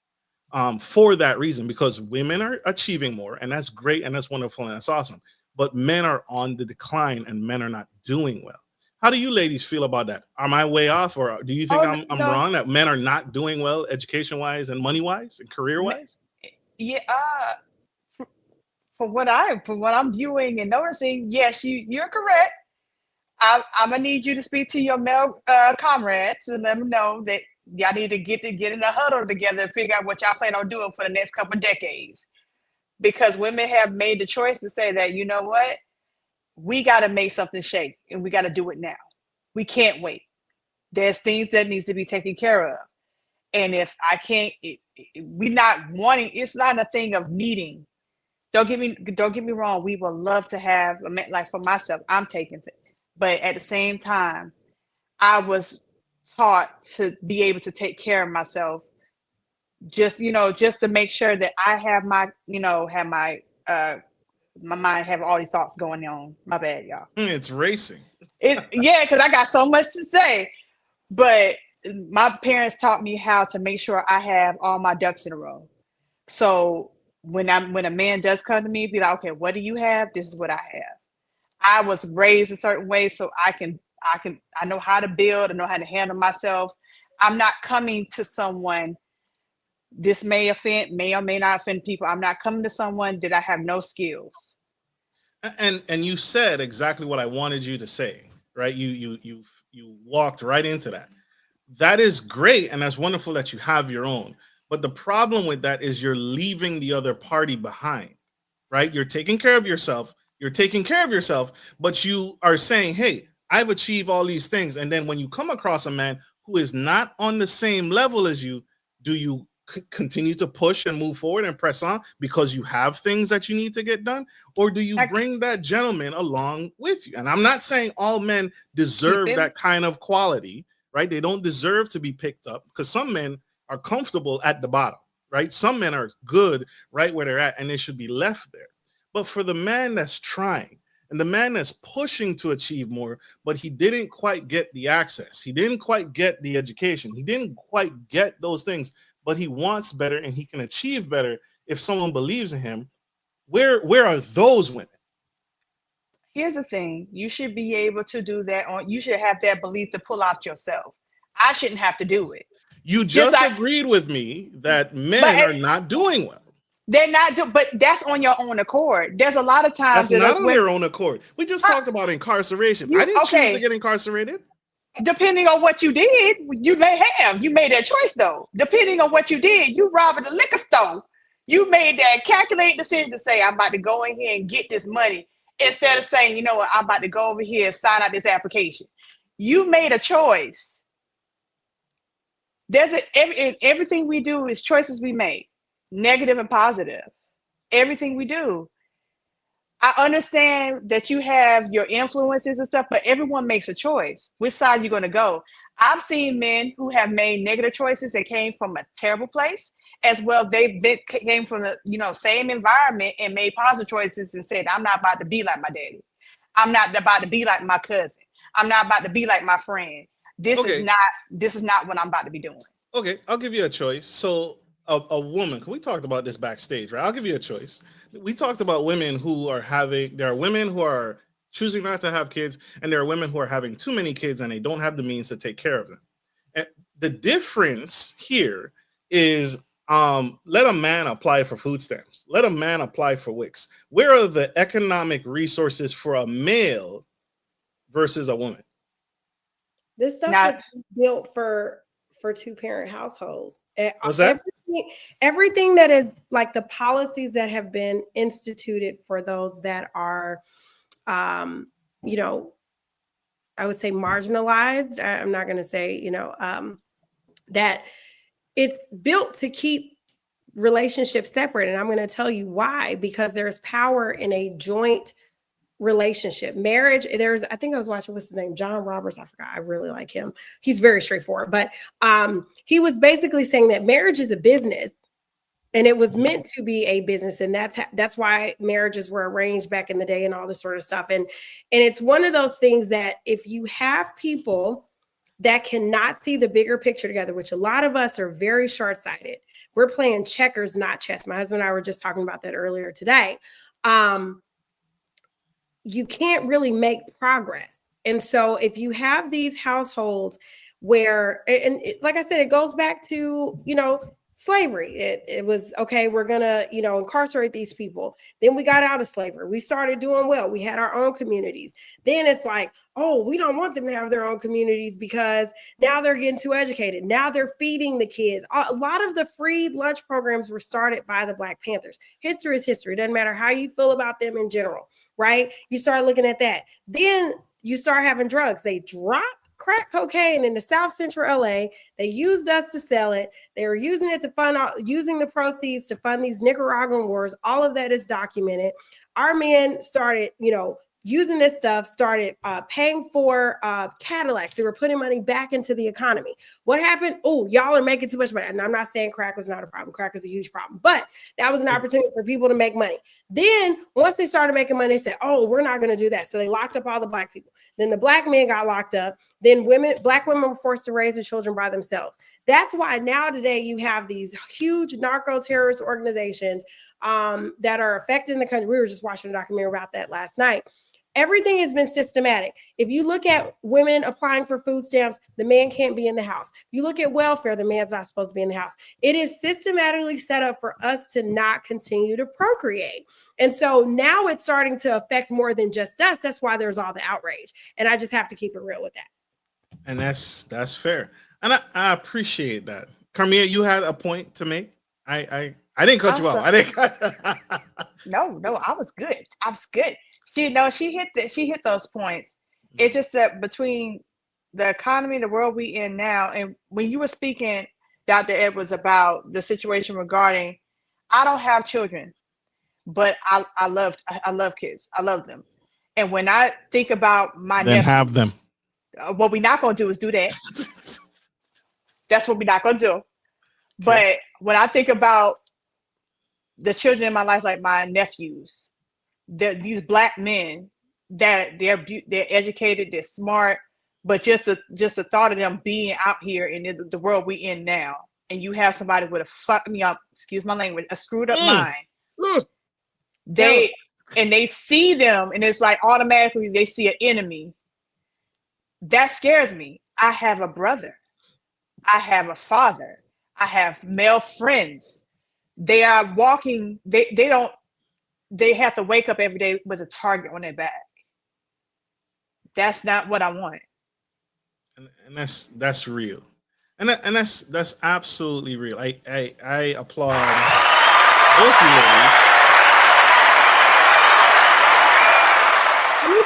For that reason, because women are achieving more, and that's great, and that's wonderful, and that's awesome. But men are on the decline, and men are not doing well. How do you ladies feel about that? Am I way off, or do you think I'm wrong that men are not doing well, education-wise and money-wise and career-wise? Yeah. From what I'm viewing and noticing, yes, you're correct. I'm gonna need you to speak to your male comrades and let them know that y'all need to get in a huddle together and figure out what y'all plan on doing for the next couple of decades. Because women have made the choice to say that, you know what, we got to make something shake, and we got to do it now. We can't wait. There's things that needs to be taken care of, and if I can't, we're not wanting. It's not a thing of needing. Don't get me wrong. We would love to have a man, like for myself. I'm taking it, but at the same time, I was taught to be able to take care of myself, just to make sure that I have my my mind have all these thoughts going on. My bad, y'all. It's racing. Because I got so much to say, but my parents taught me how to make sure I have all my ducks in a row. So when a man does come to me, be like, okay, what do you have? This is what I have. I was raised a certain way, so I know how to build, I know how to handle myself. I'm not coming to someone, this may or may not offend people. I'm not coming to someone that I have no skills. And you said exactly what I wanted you to say, right? You walked right into that. That is great, and that's wonderful that you have your own. But the problem with that is you're leaving the other party behind, right? You're taking care of yourself. But you are saying, hey, I've achieved all these things. And then when you come across a man who is not on the same level as you, do you continue to push and move forward and press on because you have things that you need to get done? Or do you bring that gentleman along with you? And I'm not saying all men deserve that kind of quality, right? They don't deserve to be picked up, because some men are comfortable at the bottom, right? Some men are good right where they're at and they should be left there. But for the man that's trying and the man that's pushing to achieve more, but he didn't quite get the access, he didn't quite get the education, he didn't quite get those things, but he wants better and he can achieve better if someone believes in him, where are those women? Here's the thing. You should be able to do that you should have that belief to pull out yourself. I shouldn't have to do it. You just agreed with me that men are not doing well. They're not, but that's on your own accord. There's a lot of times that's not on their own accord. We just talked about incarceration. I didn't choose to get incarcerated. Depending on what you did, you may have. You made that choice, though. Depending on what you did, you robbed a liquor store. You made that calculated decision to say, I'm about to go in here and get this money, instead of saying, you know what, I'm about to go over here and sign out this application. You made a choice. Everything we do is choices we make, negative and positive. Everything we do. I understand that you have your influences and stuff, but everyone makes a choice. Which side you're going to go? I've seen men who have made negative choices that came from a terrible place, as well. They came from the same environment and made positive choices and said, "I'm not about to be like my daddy. I'm not about to be like my cousin. I'm not about to be like my friend. This is not what I'm about to be doing." Okay, I'll give you a choice. So a woman, we talked about this backstage, right? I'll give you a choice. We talked about women who are there are women who are choosing not to have kids, and there are women who are having too many kids and they don't have the means to take care of them. And the difference here is let a man apply for food stamps. Let a man apply for WICs. Where are the economic resources for a male versus a woman? This stuff is built for two-parent households. What's that? Everything that is like the policies that have been instituted for those that are, I would say marginalized. I'm not going to say, that it's built to keep relationships separate. And I'm going to tell you why, because there's power in a joint relationship. Marriage, I think I was watching, what's his name, John Roberts, I forgot, I really like him. He's very straightforward, but he was basically saying that marriage is a business, and it was meant to be a business, and that's why marriages were arranged back in the day and all this sort of stuff. And it's one of those things that if you have people that cannot see the bigger picture together, which a lot of us are very short-sighted, we're playing checkers, not chess. My husband and I were just talking about that earlier today. You can't really make progress. And so if you have these households where, like I said, it goes back to, slavery. It was, okay, we're going to, incarcerate these people. Then we got out of slavery. We started doing well. We had our own communities. Then it's like, oh, we don't want them to have their own communities because now they're getting too educated. Now they're feeding the kids. A lot of the free lunch programs were started by the Black Panthers. History is history. It doesn't matter how you feel about them in general, right? You start looking at that. Then you start having drugs. They dropped crack cocaine in the South Central LA. They used us to sell it. They were using it to using the proceeds to fund these Nicaraguan wars. All of that is documented. Our men started, using this stuff, started paying for Cadillacs. They were putting money back into the economy. What happened? Oh, y'all are making too much money. And I'm not saying crack was not a problem. Crack is a huge problem. But that was an opportunity for people to make money. Then once they started making money, they said, oh, we're not going to do that. So they locked up all the Black people. Then the Black men got locked up. Then Black women were forced to raise their children by themselves. That's why now today you have these huge narco-terrorist organizations that are affecting the country. We were just watching a documentary about that last night. Everything has been systematic. If you look at women applying for food stamps, the man can't be in the house. If you look at welfare, the man's not supposed to be in the house. It is systematically set up for us to not continue to procreate. And so now it's starting to affect more than just us. That's why there's all the outrage. And I just have to keep it real with that. And that's fair. And I appreciate that. Karmea, you had a point to make. I didn't cut you off. I didn't cut. No, I was good. She hit those points. It's just that between the economy, the world we in now, and when you were speaking, Dr. Edwards about the situation regarding, I don't have children, but I love kids. I love them. And when I think about my Then have them. nephews, what we're not going to do is do that. That's what we're not going to do. Okay. But when I think about the children in my life, like my nephews, these Black men that they're educated, they're smart, but just the thought of them being out here in the world we in now, and you have somebody with excuse my language, a screwed up mind. They see them, and it's like automatically they see an enemy. That scares me. I have a brother. I have a father. I have male friends. They are walking. They have to wake up every day with a target on their back. That's not what I want. And that's real. And that's absolutely real. I applaud both you ladies.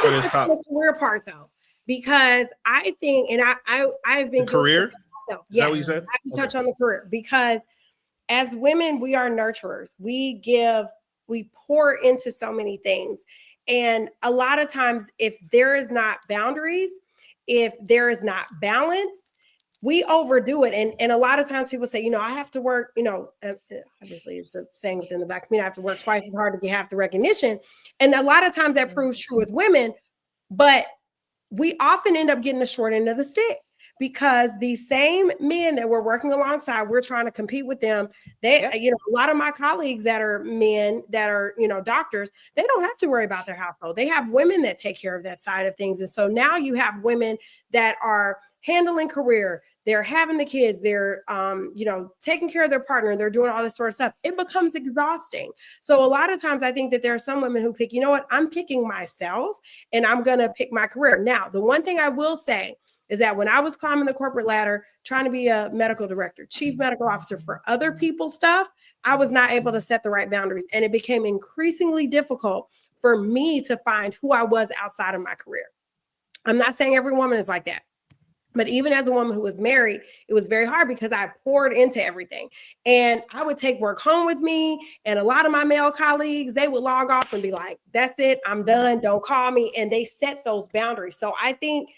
For this topic. The career part though, because I think, and I've been the career. Yeah, that what you said? I have to touch on the career, because as women, we are nurturers. We pour into so many things. And a lot of times, if there is not boundaries, if there is not balance, we overdo it. And a lot of times people say, I have to work, obviously it's a saying within the Black community, I have to work twice as hard to get half the recognition. And a lot of times that proves true with women, but we often end up getting the short end of the stick, because these same men that we're working alongside, we're trying to compete with them. A lot of my colleagues that are men that are, doctors, they don't have to worry about their household. They have women that take care of that side of things. And so now you have women that are handling career, they're having the kids, they're, taking care of their partner, they're doing all this sort of stuff. It becomes exhausting. So a lot of times I think that there are some women who pick, I'm picking myself and I'm going to pick my career. Now, the one thing I will say is that when I was climbing the corporate ladder, trying to be a medical director, chief medical officer for other people's stuff, I was not able to set the right boundaries. And it became increasingly difficult for me to find who I was outside of my career. I'm not saying every woman is like that. But even as a woman who was married, it was very hard because I poured into everything. And I would take work home with me. And a lot of my male colleagues, they would log off and be like, that's it, I'm done, don't call me. And they set those boundaries. So I think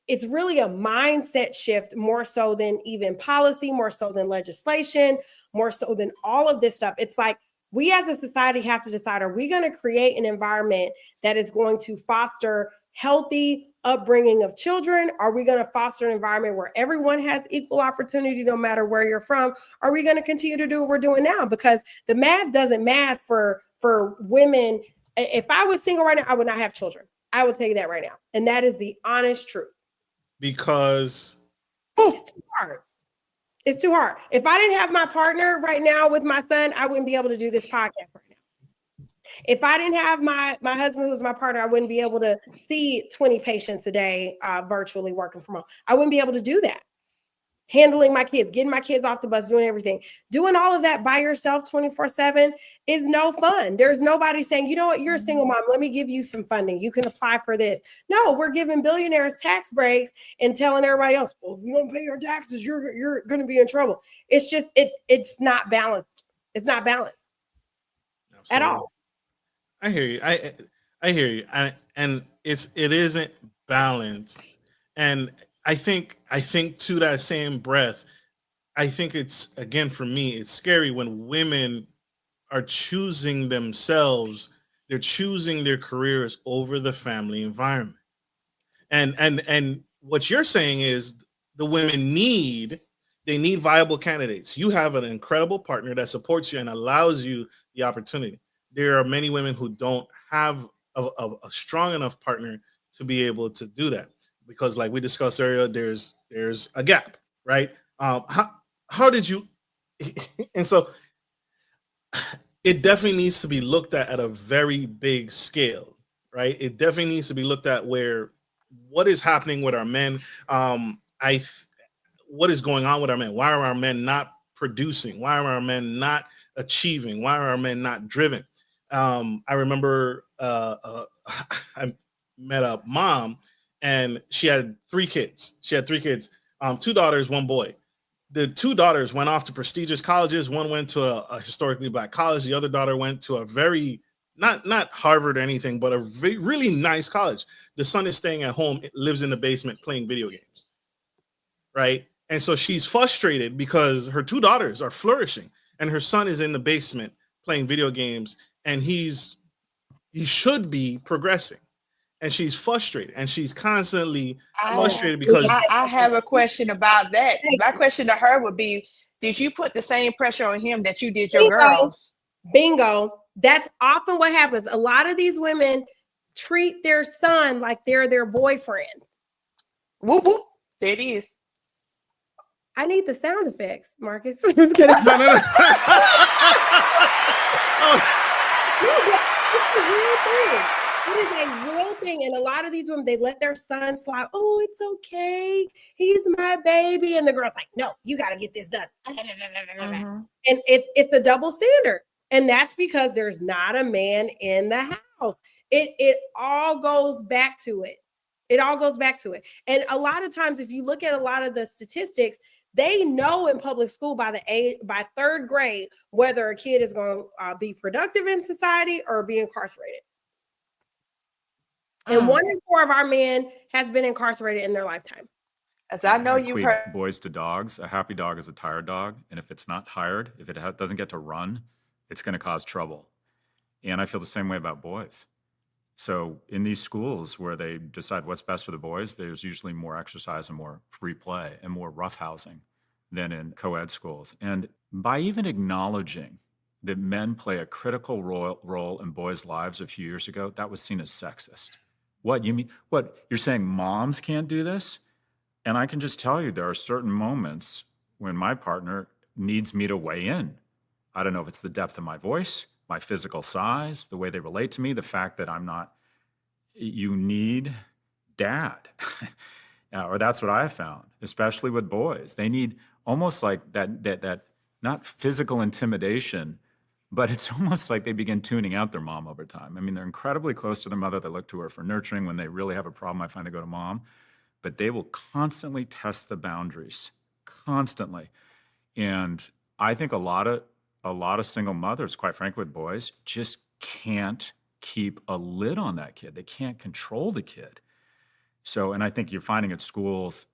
it's really a mindset shift, more so than even policy, more so than legislation, more so than all of this stuff. It's like we as a society have to decide, are we going to create an environment that is going to foster healthy upbringing of children? Are we going to foster an environment where everyone has equal opportunity no matter where you're from? Are we going to continue to do what we're doing now? Because the math doesn't math for women. If I was single right now, I would not have children. I will tell you that right now. And that is the honest truth. Because it's too hard. It's too hard. If I didn't have my partner right now with my son, I wouldn't be able to do this podcast right now. If I didn't have my husband, who's my partner, I wouldn't be able to see 20 patients a day virtually working from home. I wouldn't be able to do that. Handling my kids, getting my kids off the bus, doing everything. Doing all of that by yourself 24/7 is no fun. There's nobody saying, you know what, you're a single mom, let me give you some funding. You can apply for this. No, we're giving billionaires tax breaks and telling everybody else, well, if you don't pay your taxes, you're going to be in trouble. It's just, it's not balanced. It's not balanced. Absolutely. At all. I hear you. I hear you. And it isn't balanced. And I think to that same breath, I think it's, again, for me, it's scary when women are choosing themselves. They're choosing their careers over the family environment. And what you're saying is the women need viable candidates. You have an incredible partner that supports you and allows you the opportunity. There are many women who don't have a strong enough partner to be able to do that. Because, like we discussed earlier, there's a gap, right? How did you? And so, it definitely needs to be looked at a very big scale, right? It definitely needs to be looked at what is happening with our men. What is going on with our men? Why are our men not producing? Why are our men not achieving? Why are our men not driven? I remember I met a mom. And she had 3 kids. 2 daughters, 1 boy. the two daughters went off to prestigious colleges. One went to a historically Black college. The other daughter went to a very, not Harvard or anything, but a really nice college. The son is staying at home, lives in the basement playing video games, right? And so she's frustrated because her two daughters are flourishing and her son is in the basement playing video games, and he should be progressing. And she's frustrated, and she's constantly frustrated because I have a question about that. My question to her would be, did you put the same pressure on him that you did your girls? Bingo. That's often what happens. A lot of these women treat their son like they're their boyfriend. Whoop, whoop. There it is. I need the sound effects, Marcus. no. No, it's a real thing. It is a real thing. And a lot of these women, they let their son fly. Oh, it's okay. He's my baby. And the girl's like, no, you got to get this done. Mm-hmm. And it's a double standard. And that's because there's not a man in the house. It all goes back to it. It all goes back to it. And a lot of times, if you look at a lot of the statistics, they know in public school by third grade whether a kid is going to be productive in society or be incarcerated. And 1 in 4 of our men has been incarcerated in their lifetime. As I know you've heard. Boys to dogs. A happy dog is a tired dog. And if it's not tired, if it doesn't get to run, it's going to cause trouble. And I feel the same way about boys. So in these schools where they decide what's best for the boys, there's usually more exercise and more free play and more roughhousing than in co-ed schools. And by even acknowledging that men play a critical role in boys' lives a few years ago, that was seen as sexist. What, you mean, what, you're saying moms can't do this? And I can just tell you there are certain moments when my partner needs me to weigh in. I don't know if it's the depth of my voice, my physical size, the way they relate to me, the fact that I'm not, you need dad. Or that's what I found, especially with boys. They need almost like that not physical intimidation, but it's almost like they begin tuning out their mom over time. I mean, they're incredibly close to their mother. They look to her for nurturing. When they really have a problem, I find they go to mom. But they will constantly test the boundaries, constantly. And I think a lot of single mothers, quite frankly, with boys, just can't keep a lid on that kid. They can't control the kid. So, and I think you're finding at schools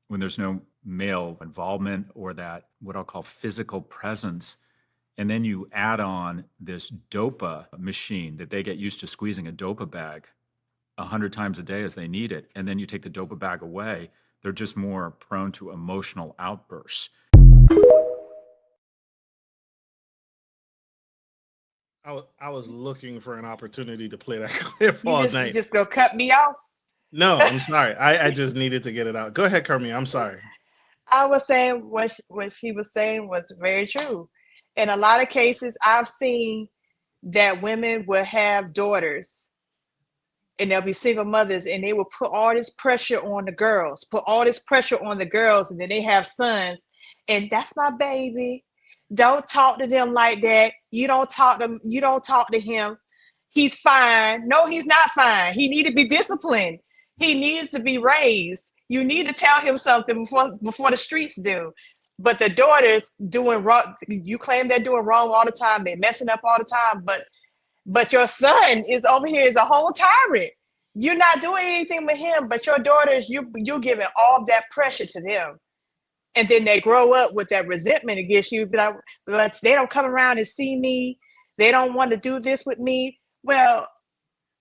when there's no male involvement or that what I'll call physical presence, and then you add on this dopa machine that they get used to squeezing a dopa bag 100 times a day as they need it, and then you take the dopa bag away, they're just more prone to emotional outbursts. I was looking for an opportunity to play that clip all night. You just gonna cut me off? No, I'm sorry. I just needed to get it out. Go ahead, Karmea. I'm sorry. I was saying what she was saying was very true. In a lot of cases, I've seen that women will have daughters and they'll be single mothers, and they will put all this pressure on the girls, and then they have sons, and that's my baby. Don't talk to them like that. You don't talk to him. He's fine. No, he's not fine. He needs to be disciplined. He needs to be raised. You need to tell him something before the streets do. But the daughters doing wrong, you claim they're doing wrong all the time. They're messing up all the time. But your son is over here as a whole tyrant. You're not doing anything with him, but your daughters, you're giving all that pressure to them. And then they grow up with that resentment against you. But they don't come around and see me. They don't want to do this with me. Well,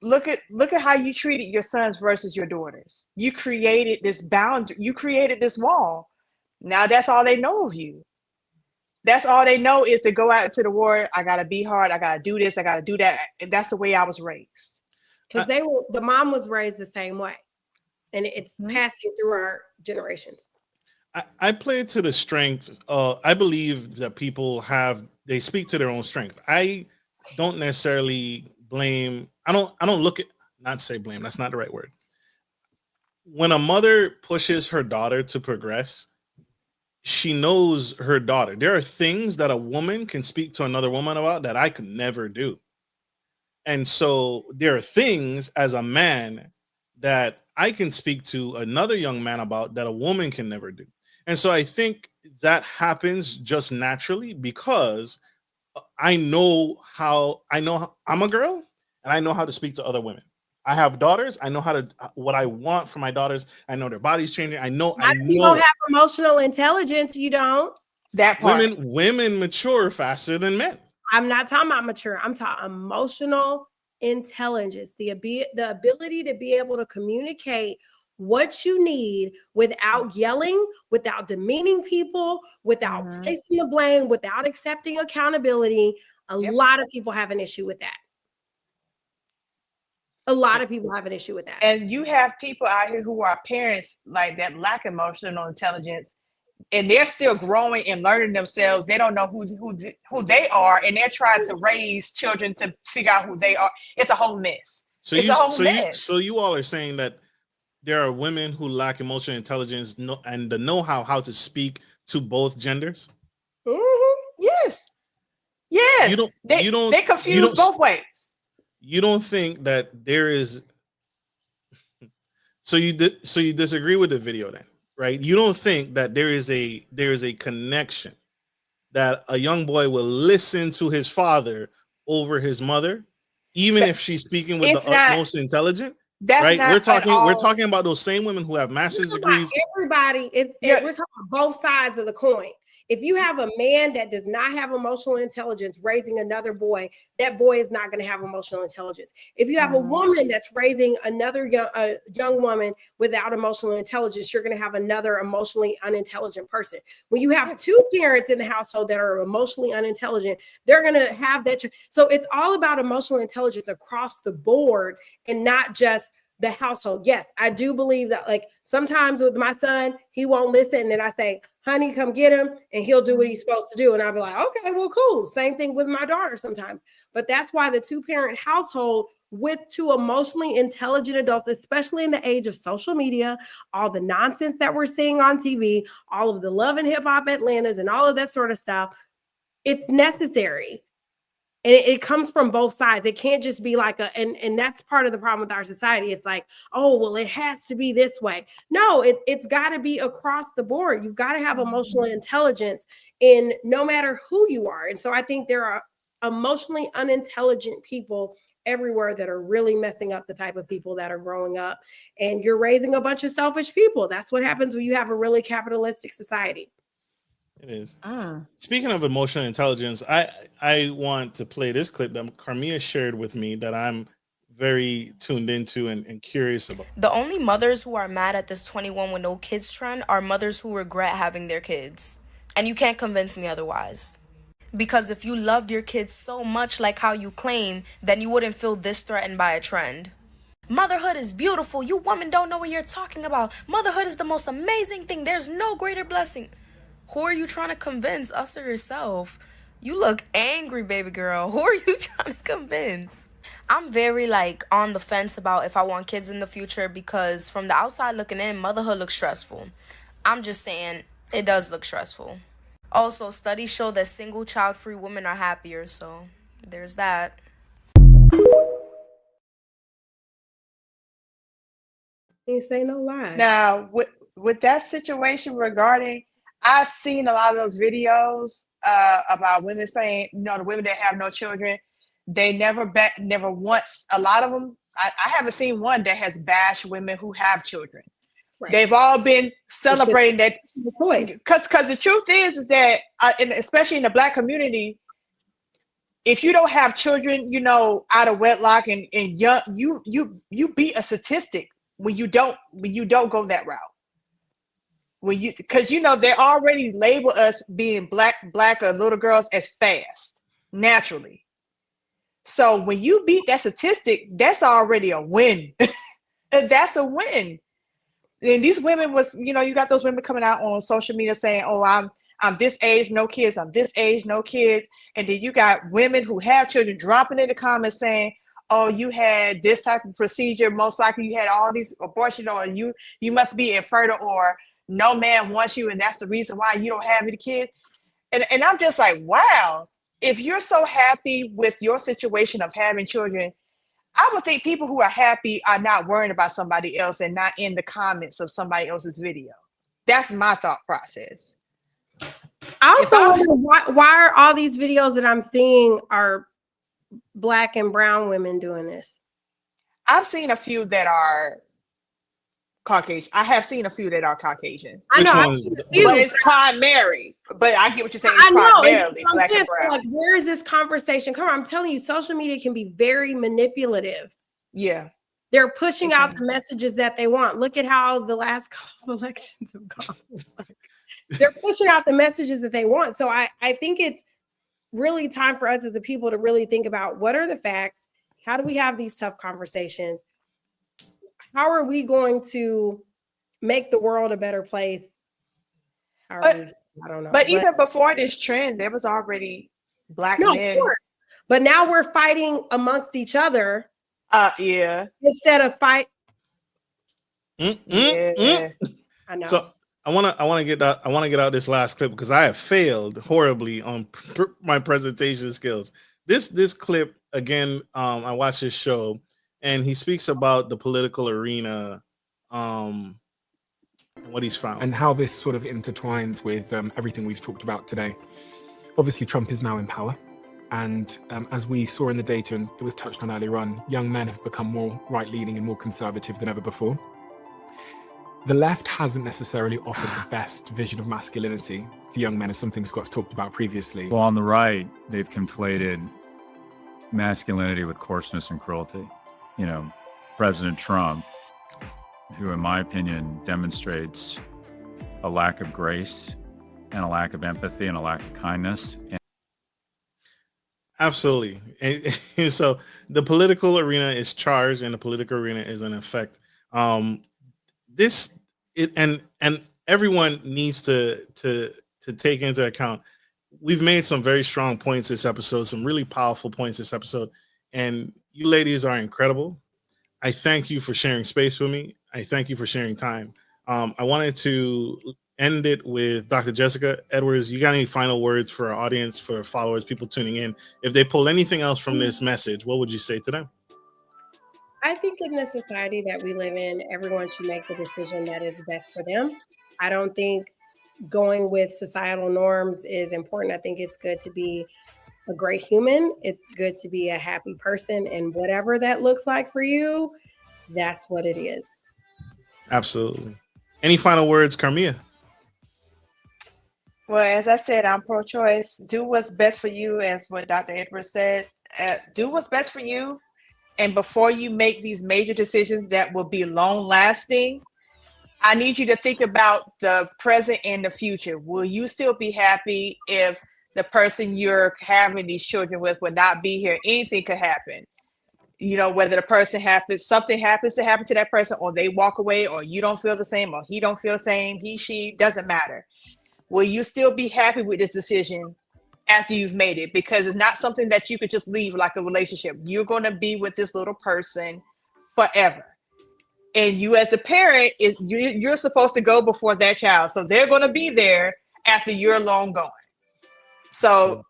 look at how you treated your sons versus your daughters. You created this boundary. You created this wall. Now that's all they know of you. That's all they know is to go out into the world. I gotta be hard. I gotta do this. I gotta do that. And that's the way I was raised. Because the mom was raised the same way, and it's passing through our generations. I play to the strength. I believe that people they speak to their own strength. I don't necessarily blame. I don't look at, not say blame. That's not the right word. When a mother pushes her daughter to progress, she knows her daughter. There are things that a woman can speak to another woman about that I could never do. And so there are things as a man that I can speak to another young man about that a woman can never do. And so I think that happens just naturally because I'm a girl and I know how to speak to other women. I have daughters. I know how to what I want for my daughters. I know their body's changing. I know. You don't have emotional intelligence. You don't. That part. Women mature faster than men. I'm not talking about mature. I'm talking emotional intelligence, the ability to be able to communicate what you need without yelling, without demeaning people, without placing the blame, without accepting accountability. A lot of people have an issue with that. A lot of people have an issue with that. And you have people out here who are parents like that lack emotional intelligence, and they're still growing and learning themselves. They don't know who they are, and they're trying to raise children to figure out who they are. It's a whole mess. So you all are saying that there are women who lack emotional intelligence and the know-how how to speak to both genders? Yes. They confuse both ways. You don't think that there is so you disagree with the video then, right? You don't think that there is a connection that a young boy will listen to his father over his mother, even if she's speaking with the utmost intelligent? Right? We're talking about those same women who have master's degrees. Everybody we're talking about both sides of the coin. If you have a man that does not have emotional intelligence raising another boy, that boy is not going to have emotional intelligence. If you have a woman that's raising another young woman without emotional intelligence, you're going to have another emotionally unintelligent person. When you have two parents in the household that are emotionally unintelligent, they're going to have that. So it's all about emotional intelligence across the board and not just the household. Yes, I do believe that, like, sometimes with my son, he won't listen. And then I say, honey, come get him. And he'll do what he's supposed to do. And I'll be like, okay, well, cool. Same thing with my daughter sometimes. But that's why the two-parent household with two emotionally intelligent adults, especially in the age of social media, all the nonsense that we're seeing on TV, all of the Love and Hip Hop Atlantas and all of that sort of stuff, it's necessary. And it comes from both sides. It can't just be like and that's part of the problem with our society. It's like, oh, well, it has to be this way. No, it's got to be across the board. You've got to have emotional intelligence in no matter who you are. And so I think there are emotionally unintelligent people everywhere that are really messing up the type of people that are growing up. And you're raising a bunch of selfish people. That's what happens when you have a really capitalistic society. It is. Speaking of emotional intelligence, I want to play this clip that Karmea shared with me that I'm very tuned into and curious about. The only mothers who are mad at this 21 with no kids trend are mothers who regret having their kids. And you can't convince me otherwise. Because if you loved your kids so much like how you claim, then you wouldn't feel this threatened by a trend. Motherhood is beautiful. You women don't know what you're talking about. Motherhood is the most amazing thing. There's no greater blessing. Who are you trying to convince, us or yourself? You look angry, baby girl. Who are you trying to convince? I'm very on the fence about if I want kids in the future because from the outside looking in, motherhood looks stressful. I'm just saying it does look stressful. Also, studies show that single child-free women are happier, so there's that. You say no lies. Now, with that situation regarding, I've seen a lot of those videos about women saying, the women that have no children, they never once, a lot of them, I haven't seen one that has bashed women who have children. Right. They've all been celebrating that. Because the truth is that, especially in the Black community, if you don't have children, out of wedlock and young, you be a statistic when you don't go that route. Because they already label us being black little girls as fast naturally. So when you beat that statistic, that's already a win. That's a win. And these women you got those women coming out on social media saying, "Oh, I'm this age, no kids. I'm this age, no kids." And then you got women who have children dropping in the comments saying, "Oh, you had this type of procedure. Most likely you had all these abortions, or you must be infertile, or no man wants you, and that's the reason why you don't have any kids." And I'm just like, wow, if you're so happy with your situation of having children, I would think people who are happy are not worrying about somebody else and not in the comments of somebody else's video. That's my thought process. I also wonder why are all these videos that I'm seeing are Black and brown women doing this? I've seen a few that are Caucasian. I have seen a few that are Caucasian. Which I know, ones? But it's primary. But I get what you're saying. It's I know. primarily Black and Just, brown. like, where is this conversation? Come on, I'm telling you, social media can be very manipulative. Yeah. They're pushing out the messages that they want. Look at how the last couple of elections have gone. They're pushing out the messages that they want. So I think it's really time for us as a people to really think about what are the facts? How do we have these tough conversations? How are we going to make the world a better place? I don't know. But even before this trend, there was already Black men. Of course. But now we're fighting amongst each other. Yeah. Instead of fight. Yeah. I know. So I want to get out this last clip because I have failed horribly on my presentation skills. This clip again, I watched this show and he speaks about the political arena, what he's found and how this sort of intertwines with everything we've talked about today. Obviously, Trump is now in power. And as we saw in the data, and it was touched on earlier on, young men have become more right-leaning and more conservative than ever before. The left hasn't necessarily offered the best vision of masculinity to young men, as something Scott's talked about previously. Well, on the right, they've conflated masculinity with coarseness and cruelty. You know, President Trump, who in my opinion demonstrates a lack of grace and a lack of empathy and a lack of kindness. Absolutely. And so the political arena is charged and the political arena is in effect. And everyone needs to take into account. We've made some very strong points this episode, some really powerful points this episode, and you ladies are incredible. I thank you for sharing space with me. I thank you for sharing time. I wanted to end it with Dr. Jessica Edwards. You got any final words for our audience, for followers, people tuning in? If they pull anything else from this message, what would you say to them? I think in the society that we live in, everyone should make the decision that is best for them. I don't think going with societal norms is important. I think it's good to be a great human. It's good to be a happy person, and whatever that looks like for you, that's what it is. Absolutely. Any final words, Karmea? Well, as I said, I'm pro-choice. Do what's best for you, as what Dr. Edwards said. Do what's best for you. And before you make these major decisions that will be long-lasting, I need you to think about the present and the future. Will you still be happy if the person you're having these children with would not be here? Anything could happen. You know, whether something happens to happen to that person, or they walk away, or you don't feel the same, or he don't feel the same, he, she, doesn't matter. Will you still be happy with this decision after you've made it? Because it's not something that you could just leave like a relationship. You're going to be with this little person forever. And you as the parent, you're supposed to go before that child. So they're going to be there after you're long gone. So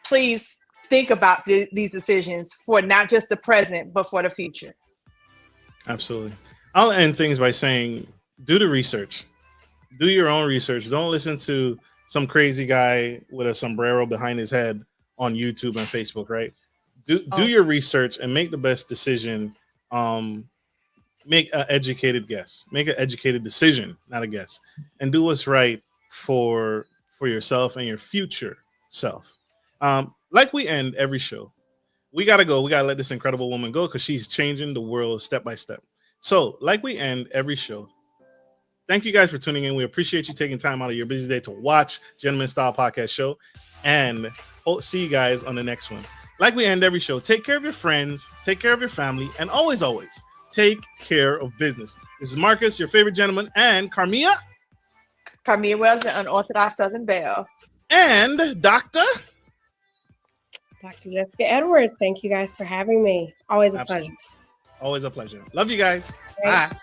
please think about these decisions for not just the present, but for the future. Absolutely. I'll end things by saying, do the research. Do your own research. Don't listen to some crazy guy with a sombrero behind his head on YouTube and Facebook, right? Do your research and make the best decision. Make an educated guess. Make an educated decision, not a guess. And do what's right for yourself and your future self. Like we end every show, we got to go. We got to let this incredible woman go because she's changing the world step by step. So like we end every show, thank you guys for tuning in. We appreciate you taking time out of your busy day to watch Gentleman Style Podcast Show, and see you guys on the next one. Like we end every show, take care of your friends, take care of your family, and always, always take care of business. This is Marcus, your favorite gentleman, and Karmea Wells, the unorthodox Southern Belle. And Dr. Jessica Edwards. Thank you guys for having me. Always a pleasure. Always a pleasure. Love you guys. Great. Bye.